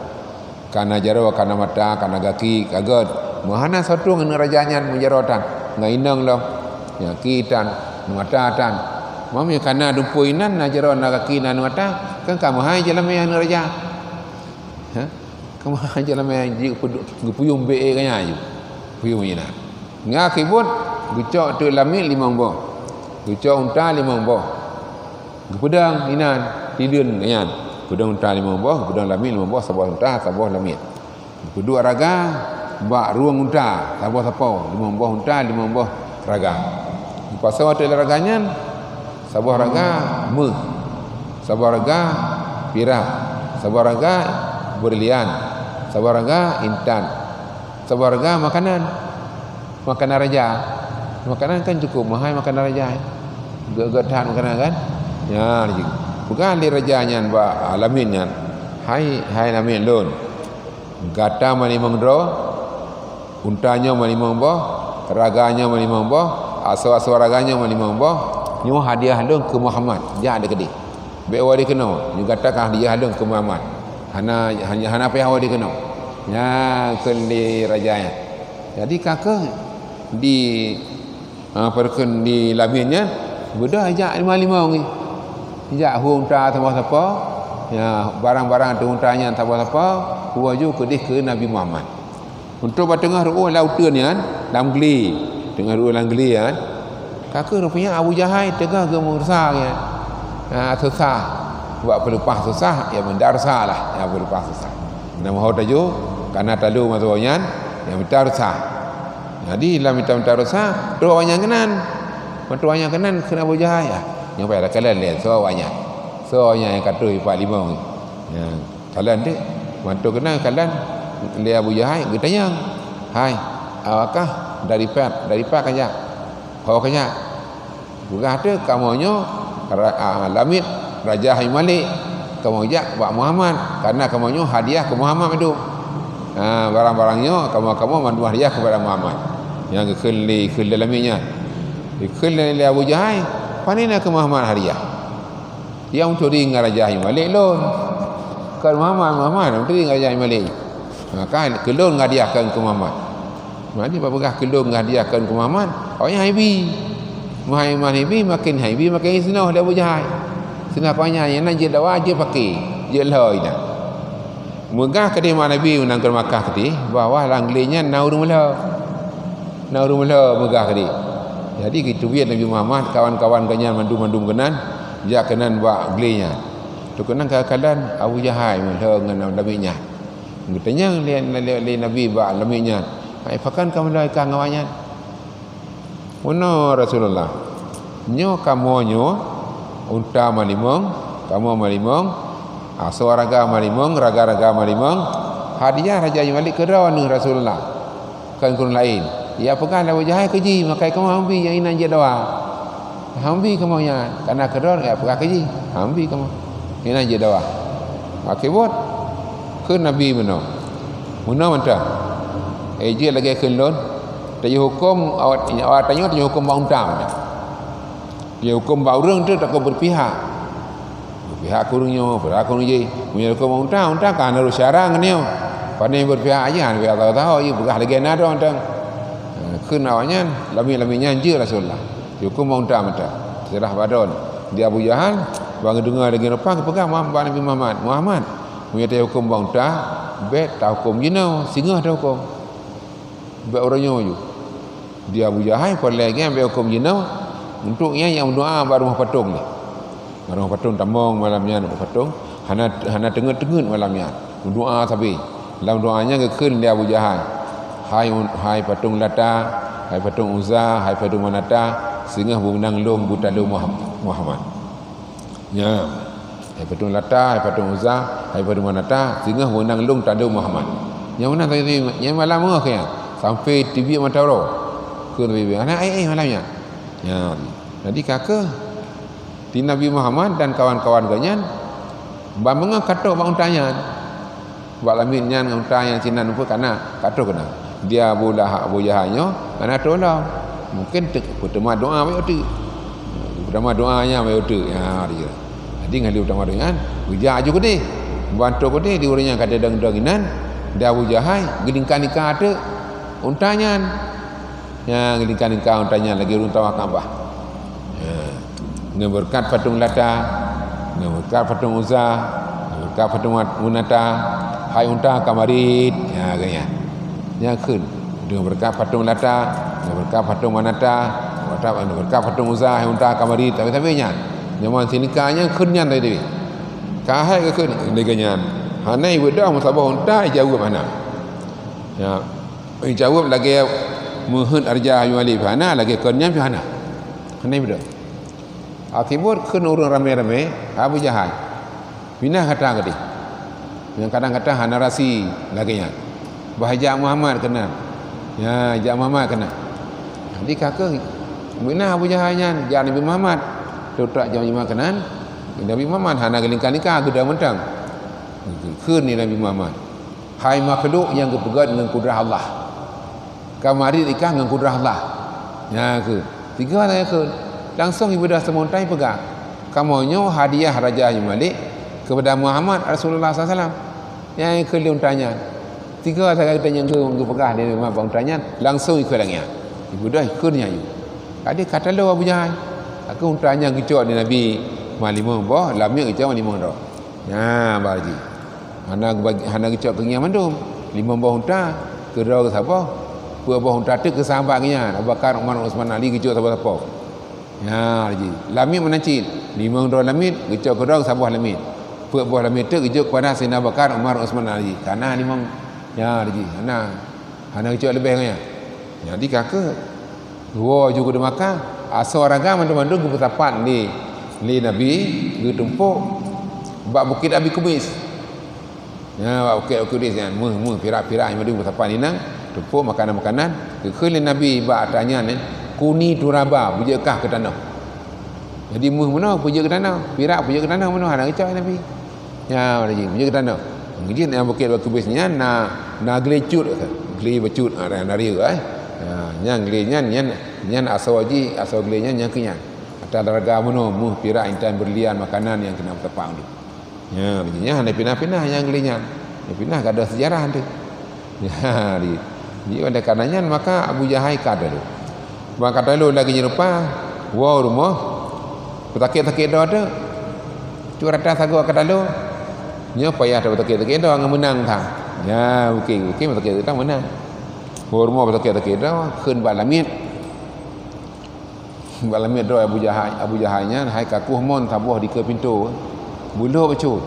karena jaro karena mata karena kaki kaget mahana satu dengan rajanya menjarotan ngainang lo ya kitan matatan mami karena dupuinan najaron kaki nan mata kan kamu hai jalan yang raja kamu hai jalan yang puyung be kanya ayu puyung ina ngakibut gucok tu lamit 5 boh gucok unta 5 boh gepedang inan tidun kanyan pedang unta 5 boh pedang lamit 5 boh sabah unta sabah lamit kedua raga bak ruang unta sabah sapau 5 boh unta 5 boh raga pasal waktu raganya sabah raga sabah raga pirah sabah raga berlian sabah raga intan sabah raga makanan raja makanan kan cukup mahal makanan raja gegetan makanan kan ya bukan di rajanya ba alaminnya hai alamin lon gata mani mangdro untanya mani mambo raganya mani mambo aso raganya mani mambo nyu hadiah lon ke Muhammad ja ada gede be wadi keno nyu gata ka hadiah lon ke Muhammad hana apa wadi keno ya kendi rajanya jadi kakak di perken di laminnya beda ajak 5 ni ajak hunta siapa ya barang-barang tu huntanya siapa waju kedih ke Nabi Muhammad untuk tengah ruang lautan kan dalam geli tengah ruang dalam geli kan kakak rupanya Abu Jahal tengah ke mursa kan susah buat pelepah susah ya mendarsa lah ya pelepah susah nama hotaju karena talu masuknya yang mendarsa jadi dalam hitam tarusa doanya kenan matuanya kenan kena Abu Jahal ya yang payah kalian lihat soalnya yang kata 45 ya kalian dek mantu kenan kalian lihat Abu Jahal kita tanya hai apakah dari pak kanya kau kanya bukan ada kamunya lamit Raja Malik kamu jak Pak Muhammad karena kamunya hadiah ke Muhammad itu barang-barangnya kamu mandu hadiah kepada Muhammad yang kekeli dalamnya dikeli Abu Jahal panina ke Muhammad hadiah dia mencuri dengan Raja Malik lon kan Muhammad mencuri dengan Raja Malik maka kelon ngadiahkan ke Muhammad mari apakah kelon ngadiahkan ke Muhammad awaknya haibi makin haibi makin senang Abu Jahal senang panya yang nak je wajib pakai je loi dah megah kedih Nabi unang ke Makkah kedih bawah langlinya naurumula megah kedih jadi gitu biar Nabi Muhammad kawan-kawan kenyan mandum kenan ja kenan buat glinya tu kenan kakalan Abu Jahal dengan nabinya ngutanya li Nabi buat nabinya ai pakan kamu lai kang awanya ono Rasulullah nyo kamonyo unta malimong kamu malimong suaraga malimong raga malimong hadiah Raja Malik kerawan Rasulullah kan kurang lain ya apakah Abu Jahal keji makai kamu ambil yang inan je doa ambil kamu nya karena kedor ya apakah keji ambil kamu inan je doa akibat ke Nabi mana mentah je lagi kelon dia hukum awak tanya dia hukum bang untam dia hukum bau reng tu tak berpihak kurungnya berlaku je punya hukum unta kan harus syarang ni pandai berpihak aja biar tahu ye bukan lagi ada orang kun awaknya lami-laminya je Rasulullah hukum unta mata setelah badon dia Abu Jahal bang dengar lagi depan pegang Nabi Muhammad punya hukum unta bet tahu hukum jinau singa tahu hukum bet orangnya je dia Abu Jahal pada lagi ambil hukum jinau untuknya yang doa baru rumah patung ni rumah patung tambang malamnya rumah patung hana tengah-tengah malamnya doa tapi dalam doanya kekun dia Abu Jahal hai patung Lata hai patung Uzza hai patung Manata sehingga menang long butalu Muhammad ya hai patung Lata hai patung Uzza hai patung Manata sehingga menang long talu Muhammad yang mana tadi yang malam ke sampai TV mataro ke Nabi anak malamnya ya jadi kakak di Nabi Muhammad dan kawan-kawan ganyan bambang kato bang untanya bak lamin nyan untanya cinan pun kana kato kena dia bulah bojahannya ana tolong mungkin pertama doa mai otu pertama doanya mai otu ya dia jadi ngali utama dengan bija juga deh bantu ko deh diurnya kada dang-danginan dah bujahai gelingkan nikah ada untanya ya gelingkan nikah untanya lagi runtawa Ka'bah ya berkat patung Lata berkat patung Uzza berkat patung Munata hai unta kamarit ya gaya nya keun dengan berkat patung Lata berkat patung Manata berkat patung Uzza hai unta kamarit tapi nya nyaman sinikanya keun nya tadi kahai ke keun deganyan hanai bedah musabah unta jawab mana ya jawab lagi muhun arjah yuali hana lagi keunnya hana hanai bedah akibat keun urang rame-rame Abu Jahal pindah kata tadi yang kadang kata hana rasi lagi nya bahaya Muhammad kena ya jak Muhammad kena jadi kakak pindah Abu Jahalnya jak Nabi Muhammad tutak jam kanan Nabi Muhammad hana gelingkan nikah sudah mentang keun ni Nabi Muhammad hai makhluk yang berpegang dengan kudrah Allah kamari nikah dengan kudrah Allah ya ke tiga saya keun langsung ibadah semontai pegang kamonyo hadiah Raja Malik kepada Muhammad Rasulullah SAW yang keun tanya tiga saya tanya keun pegang dia memang tanya langsung ikut lagi ibadah keunnya ada kata lo Abu Jahal aku tanya kicau di Nabi malimah bah lamnya kicau malimah dah ya bagi hana kicau kenyang mandum 5 bah unta ke dah ke siapa 2 bah unta tu ke sahabatnya Abu Bakar Umar Uthman Ali kicau siapa-siapa ya lagi lamit menancit 5 dah lamit kicau ke dah ke sahabat lamit 2 bah lamit tu kicau kepada Sayyidina Abu Bakar Umar Uthman Ali karena 5 ya lagi hana kicau lebih kan jadi kakak dua juga dia makan asal raga mandu-mandu ke bertapat ni Nabi ke tumpuk bak bukit Abi Kubis ya bak bukit Abi Kubis kan pirak-pirak yang madu bertapat ni nang tumpuk makanan-makanan ke Nabi bak tanya ni kuni turaba bujakah ke tanah jadi mana bujak ke tanah pirak bujak ke tanah mana ada kecak Nabi ya lagi bujak ke tanah kemudian yang bukit Abi Kubis ni na gelecut geli becut dari yang gelinya nyan aswaji asal gelinya yang kenyan atas darga mono pirak intan berlian makanan yang kena bertepang tu ya begini hanya pindah-pindah yang gelinya pindah ada sejarah tu ya di ada kanannya maka Abu Jahal kata tu maka kata lu lagi nyerupa wow rumah petakit-takit dah ada curata sagu kata lu nya payah dah petakit-takit dah menang tha ya okey petakit dah menang rumah petakit-takit dah keun balamit balamit dah Abu Jahalnya hai kakuh mon tabuh di ke pintu buluh becut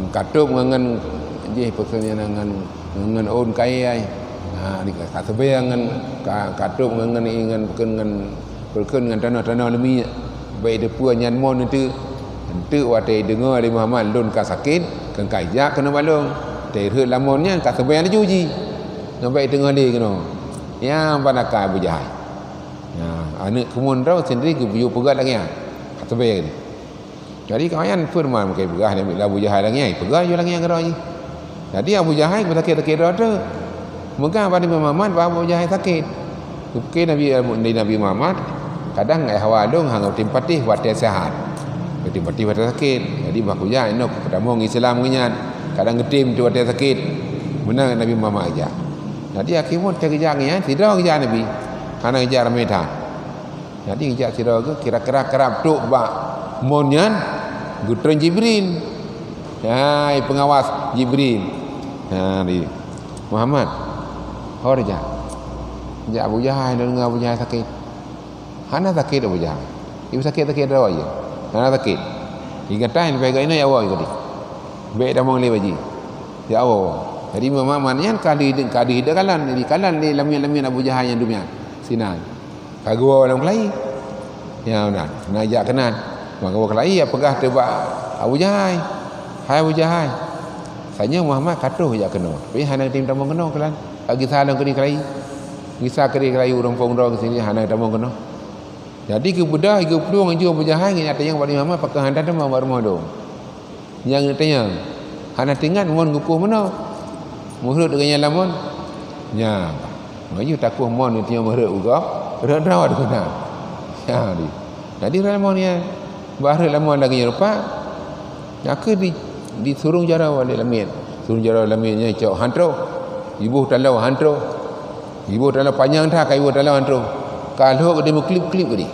katup ngangan je pekerja ngangan on kai ai di kat sebaya ngan katup ngangan perken ngan tanah-tanah lemi baik depu nyan mon itu watai dengar di Muhammad lun ka sakit kan kaijak kena balong teh lamonnya kat sebaya ni juji sampai tengah dia kena yang panaka Abu Jahal ya anak kemun tau sendiri ke biu pegat lagi kata bayar ni jadi kawan firman pakai begah ni Abu Jahal lagi pegat je lagi yang gerak je jadi Abu Jahal sakit-sakit dah tu megah pada Muhammad Abu Jahal sakit mungkin Nabi Muhammad kadang ai hawalung hang timpatih wate sehat timpatih wate sakit jadi baku ja ino pertama Islam ngenyan kadang getim tu wate sakit benar Nabi Muhammad aja jadi akhirnya terkejang tidak kejar Nabi hana kejar metah jadi kejar tidak ke kira-kira kerap tuk bak monyan gutren Jibril hai pengawas Jibril di Muhammad horja ja Abu Jahal dengan Abu Jahal sakit hana sakit Abu Jahal ibu sakit-sakit dah aja hana sakit ingatain pegang ini ya awak tadi baik dah mau lebaji ya awak jadi Muhammad yang kali dah kalan jadi kalan ni lamin Abu Jahal yang dunia sinan kagua orang kelai ya benar najak kenan maka kelai ya pegah tebak Abu Jahal hai Abu Jahal sanya Muhammad katuh jak kena tapi hana tim tambang kena kelan bagi salam ke ni kelai Kisah keri kelayu rompong dong sini hana tamong kena. Jadi ke budak ke peluang jo berjahan yang ada yang bani mama pakai handan tu mau dong. Yang tanya hana tinggal mon gupuh mana? Muhrud dengan lamun. Ya. Mayu takuh mon itu yang muhrud juga. Rak-rak ada kena. Ya di. Jadi lamun ya bahar lamun lagi rupa. Aku disurung jara wali lamit. Surung jara lamitnya cok hantro. Ibu talau hantro. Ibu talau panjang dah kai ibu talau hantro. Kalau dia mau klip-klip ke dia.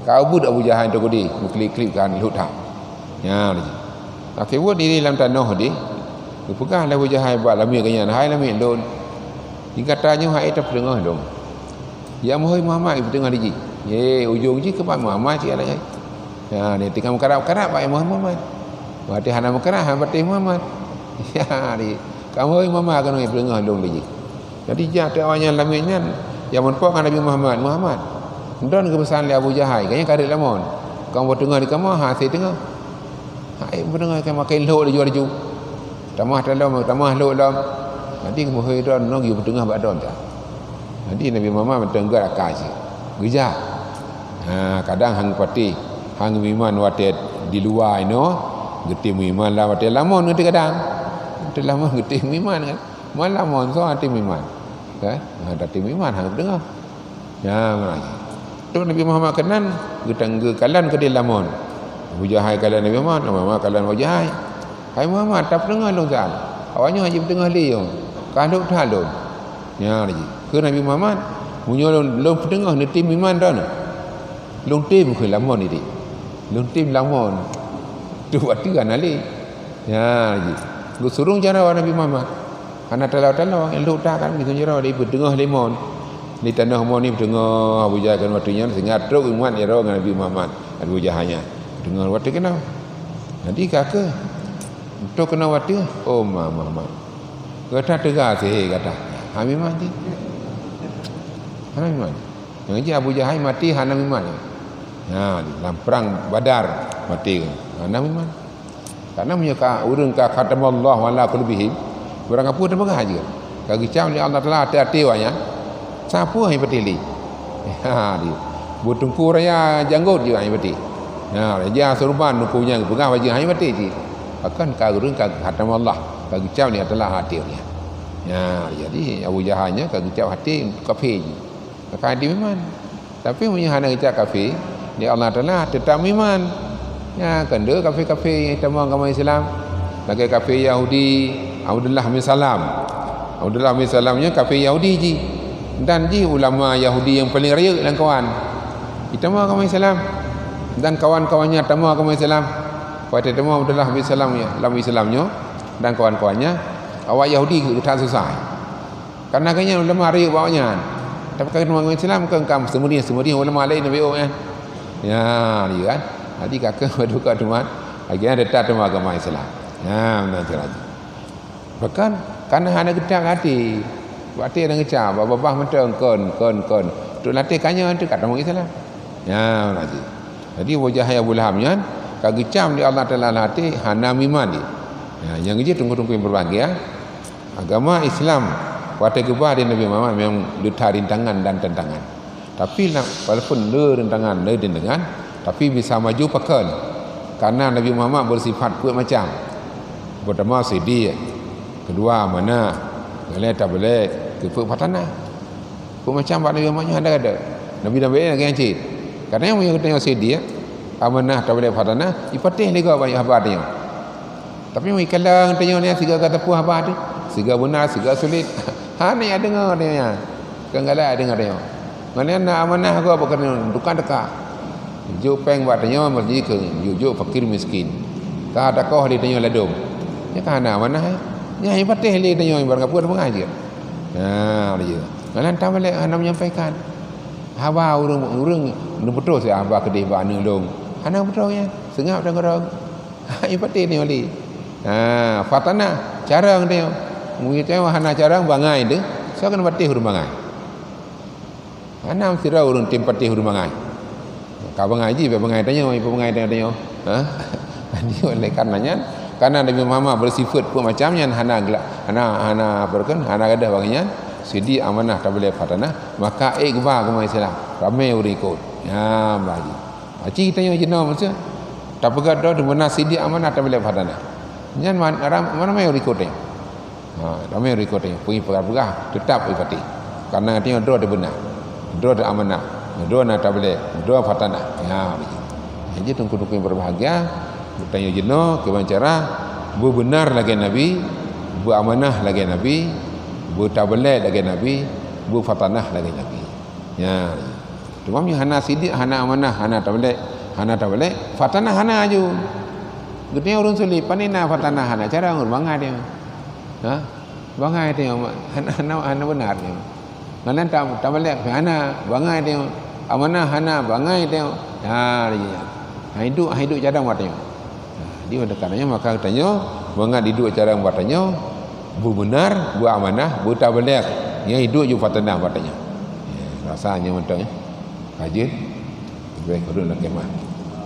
Kau buat Abu Jahal tu ke dia. Mau klip-klip kan lut tak. Ya dia. Okey buat diri dalam tanah dia. Dia pegang Abu Jahal buat lamit kanya. Hai lamit don. Dia katanya hai tak tengah dong. Ya Muhammad ibu tengah dia. Ye ujung je ke Pak Muhammad dia lah. Ya dia tengah kerap-kerap Pak Muhammad. Berarti hana kerap han berarti Muhammad. Ya dia. Kamu Muhammad kan ibu tengah dong dia. Jadi jatuh awalnya lamitnya yang menpok Nabi Muhammad dan kebesaran Abu Jahal kayaknya karet lamon kamu bertengah di kamar saya tengah bertengah kan makan lok dia jual tamah lok dalam nanti kamu hidup nong bertengah badan tak nanti Nabi Muhammad bertengah akal je geja kadang hang pati hang miman watet di luar ino geti miman lah watet lamon nanti kadang lamon geti miman kan malamon so hati miman kan ada tim iman hang dengar ya mana tu Nabi Muhammad kenan getangga kalan ke dia lamon Abu Jahal kalan Nabi Muhammad kalan Abu Jahal hai Muhammad tak dengar long sal awaknya haji tengah liung kalau talon ya lagi ke Nabi Muhammad munyo long tengah ni tim iman dah long tim ke lamon ni long tim lamon tu waktu kan ali ya lagi lu suruh cara Nabi Muhammad anak talau-talau elok tak kan gitu jero di tengah limon di tanah mon ni tengah Abu Jahal kan waktunya sehingga truk umat jero dengan Nabi Muhammad Abu Jahalnya dengar waktu kena nanti kakak untuk kena waktu oh mama kata tegas kata Hamim mati Hamim mati yang je Abu Jahal mati Hamim mati dalam perang Badar mati Hamim mati karena punya urang ka khatamallah wala qulubihim orang apa dia berah je. Kaki cam ni Allah Taala hati-hati wanya. Siapa yang petili? Ha dia. Butungku raya janggut je yang peti. Ha raja surban nukunya pegang baju hang peti je. Akan karun ka hatam Allah. Kaki cam ni adalah hati dia. Ya jadi Abu Jahalnya kaki cam hati kafir. Kaki dia iman. Tapi punya hana kita kafir, dia Allah Taala tetap iman. Ya kan dia kafir-kafir yang tamang agama Islam. Lagi kafir Yahudi Abdullah bin Salam. Abdullah bin Salamnya kafir Yahudi ji. Dan ji ulama Yahudi yang paling raya dan kawan. Kita mau agama Islam dan kawan-kawannya tamu agama Islam. Pada tamu Abdullah bin Salam ya, dalam Islamnya dan kawan-kawannya awak Yahudi tak susah. Karena kanya ulama raya bawanya. Tapi kalau agama Islam kan semua ulama lain Nabi kan. Ya, dia kan. Jadi kakak berduka teman. Akhirnya datang tamu agama Islam. Ya, benar lagi. Bahkan karena hana gedang hati waktu ada ngecap babah mentang kon tu latih kanya tu kata orang Islam ya lagi jadi wajah Abu Lahabnya kagecam di Allah Taala hati hana miman dia ya yang je tunggu-tunggu yang berbahagia agama Islam waktu gebah di Nabi Muhammad memang ada rintangan dan tantangan tapi walaupun ada rintangan ada tantangan tapi bisa maju pekan karena Nabi Muhammad bersifat kuat macam pertama sedih kedua mana boleh tak boleh kepuk patana pun macam Nabi Muhammad ada Nabi yang cik karena yang punya kata sedih amanah tak boleh patana ipatih lega banyak apa dia tapi mai kalang tanya ni siga kata puah apa tu siga benar siga sulit ha ni ada dengar dia kan galak dengar dia mana nak amanah aku apa kena dukan dekat jo peng buat tanya masjid ke jo fakir miskin tak ada kau dia tanya ladum ya kan amanah ya patih le tanya barang apa mengajar ha dia malan tak boleh ana menyampaikan hawa urang betul saya haba kedih ba ana long ana betul ya sengap dan orang ai patih ni oli ha fatana carang dia mungkin hana carang bangai tu so kan patih hurung bangai ana sira urang tim patih hurung bangai ka bangai ji bangai tanya tanya ha ni oleh karenanya karena Nabi Muhammad bersifat pun macamnya hana apa kan hana gadah baginya sidi amanah tak boleh fatanah, maka ikba ke Islam ramai orang ikut. Ya bagi haji tanya jenah masa tak pegat dah benar sidi amanah tak boleh fatanah, jangan ramai orang ikut. Ramai orang ikut pergi pegang tetap ikut karena tengok doa ada benar, doa ada amanah, doa nak tak boleh, doa fatanah. Ya begitu. Jadi tungku-tungku yang berbahagia bertanya jenah ke cara benar lagi Nabi, beramanah lagi Nabi, bertablet lagi Nabi, berfatanah lagi Nabi. Ya. Cumanya hana sidik, hana amanah, hana tablet, fatanah hana aju. Gede urun suli panina fatanah hana cara urun bangai dia. Ha? Bangai dia hana benar dia. Nganan tablet hana bangai dia. Amanah hana bangai dia. Ha dia. Hidup cara buatnya. Dia ada katanya maka katanya mengat hidup cara buatnya benar, beramanah, bertabligh. Yang hidup juga fatanah buatnya. Rasanya macam kajian baik dulu nak kemah.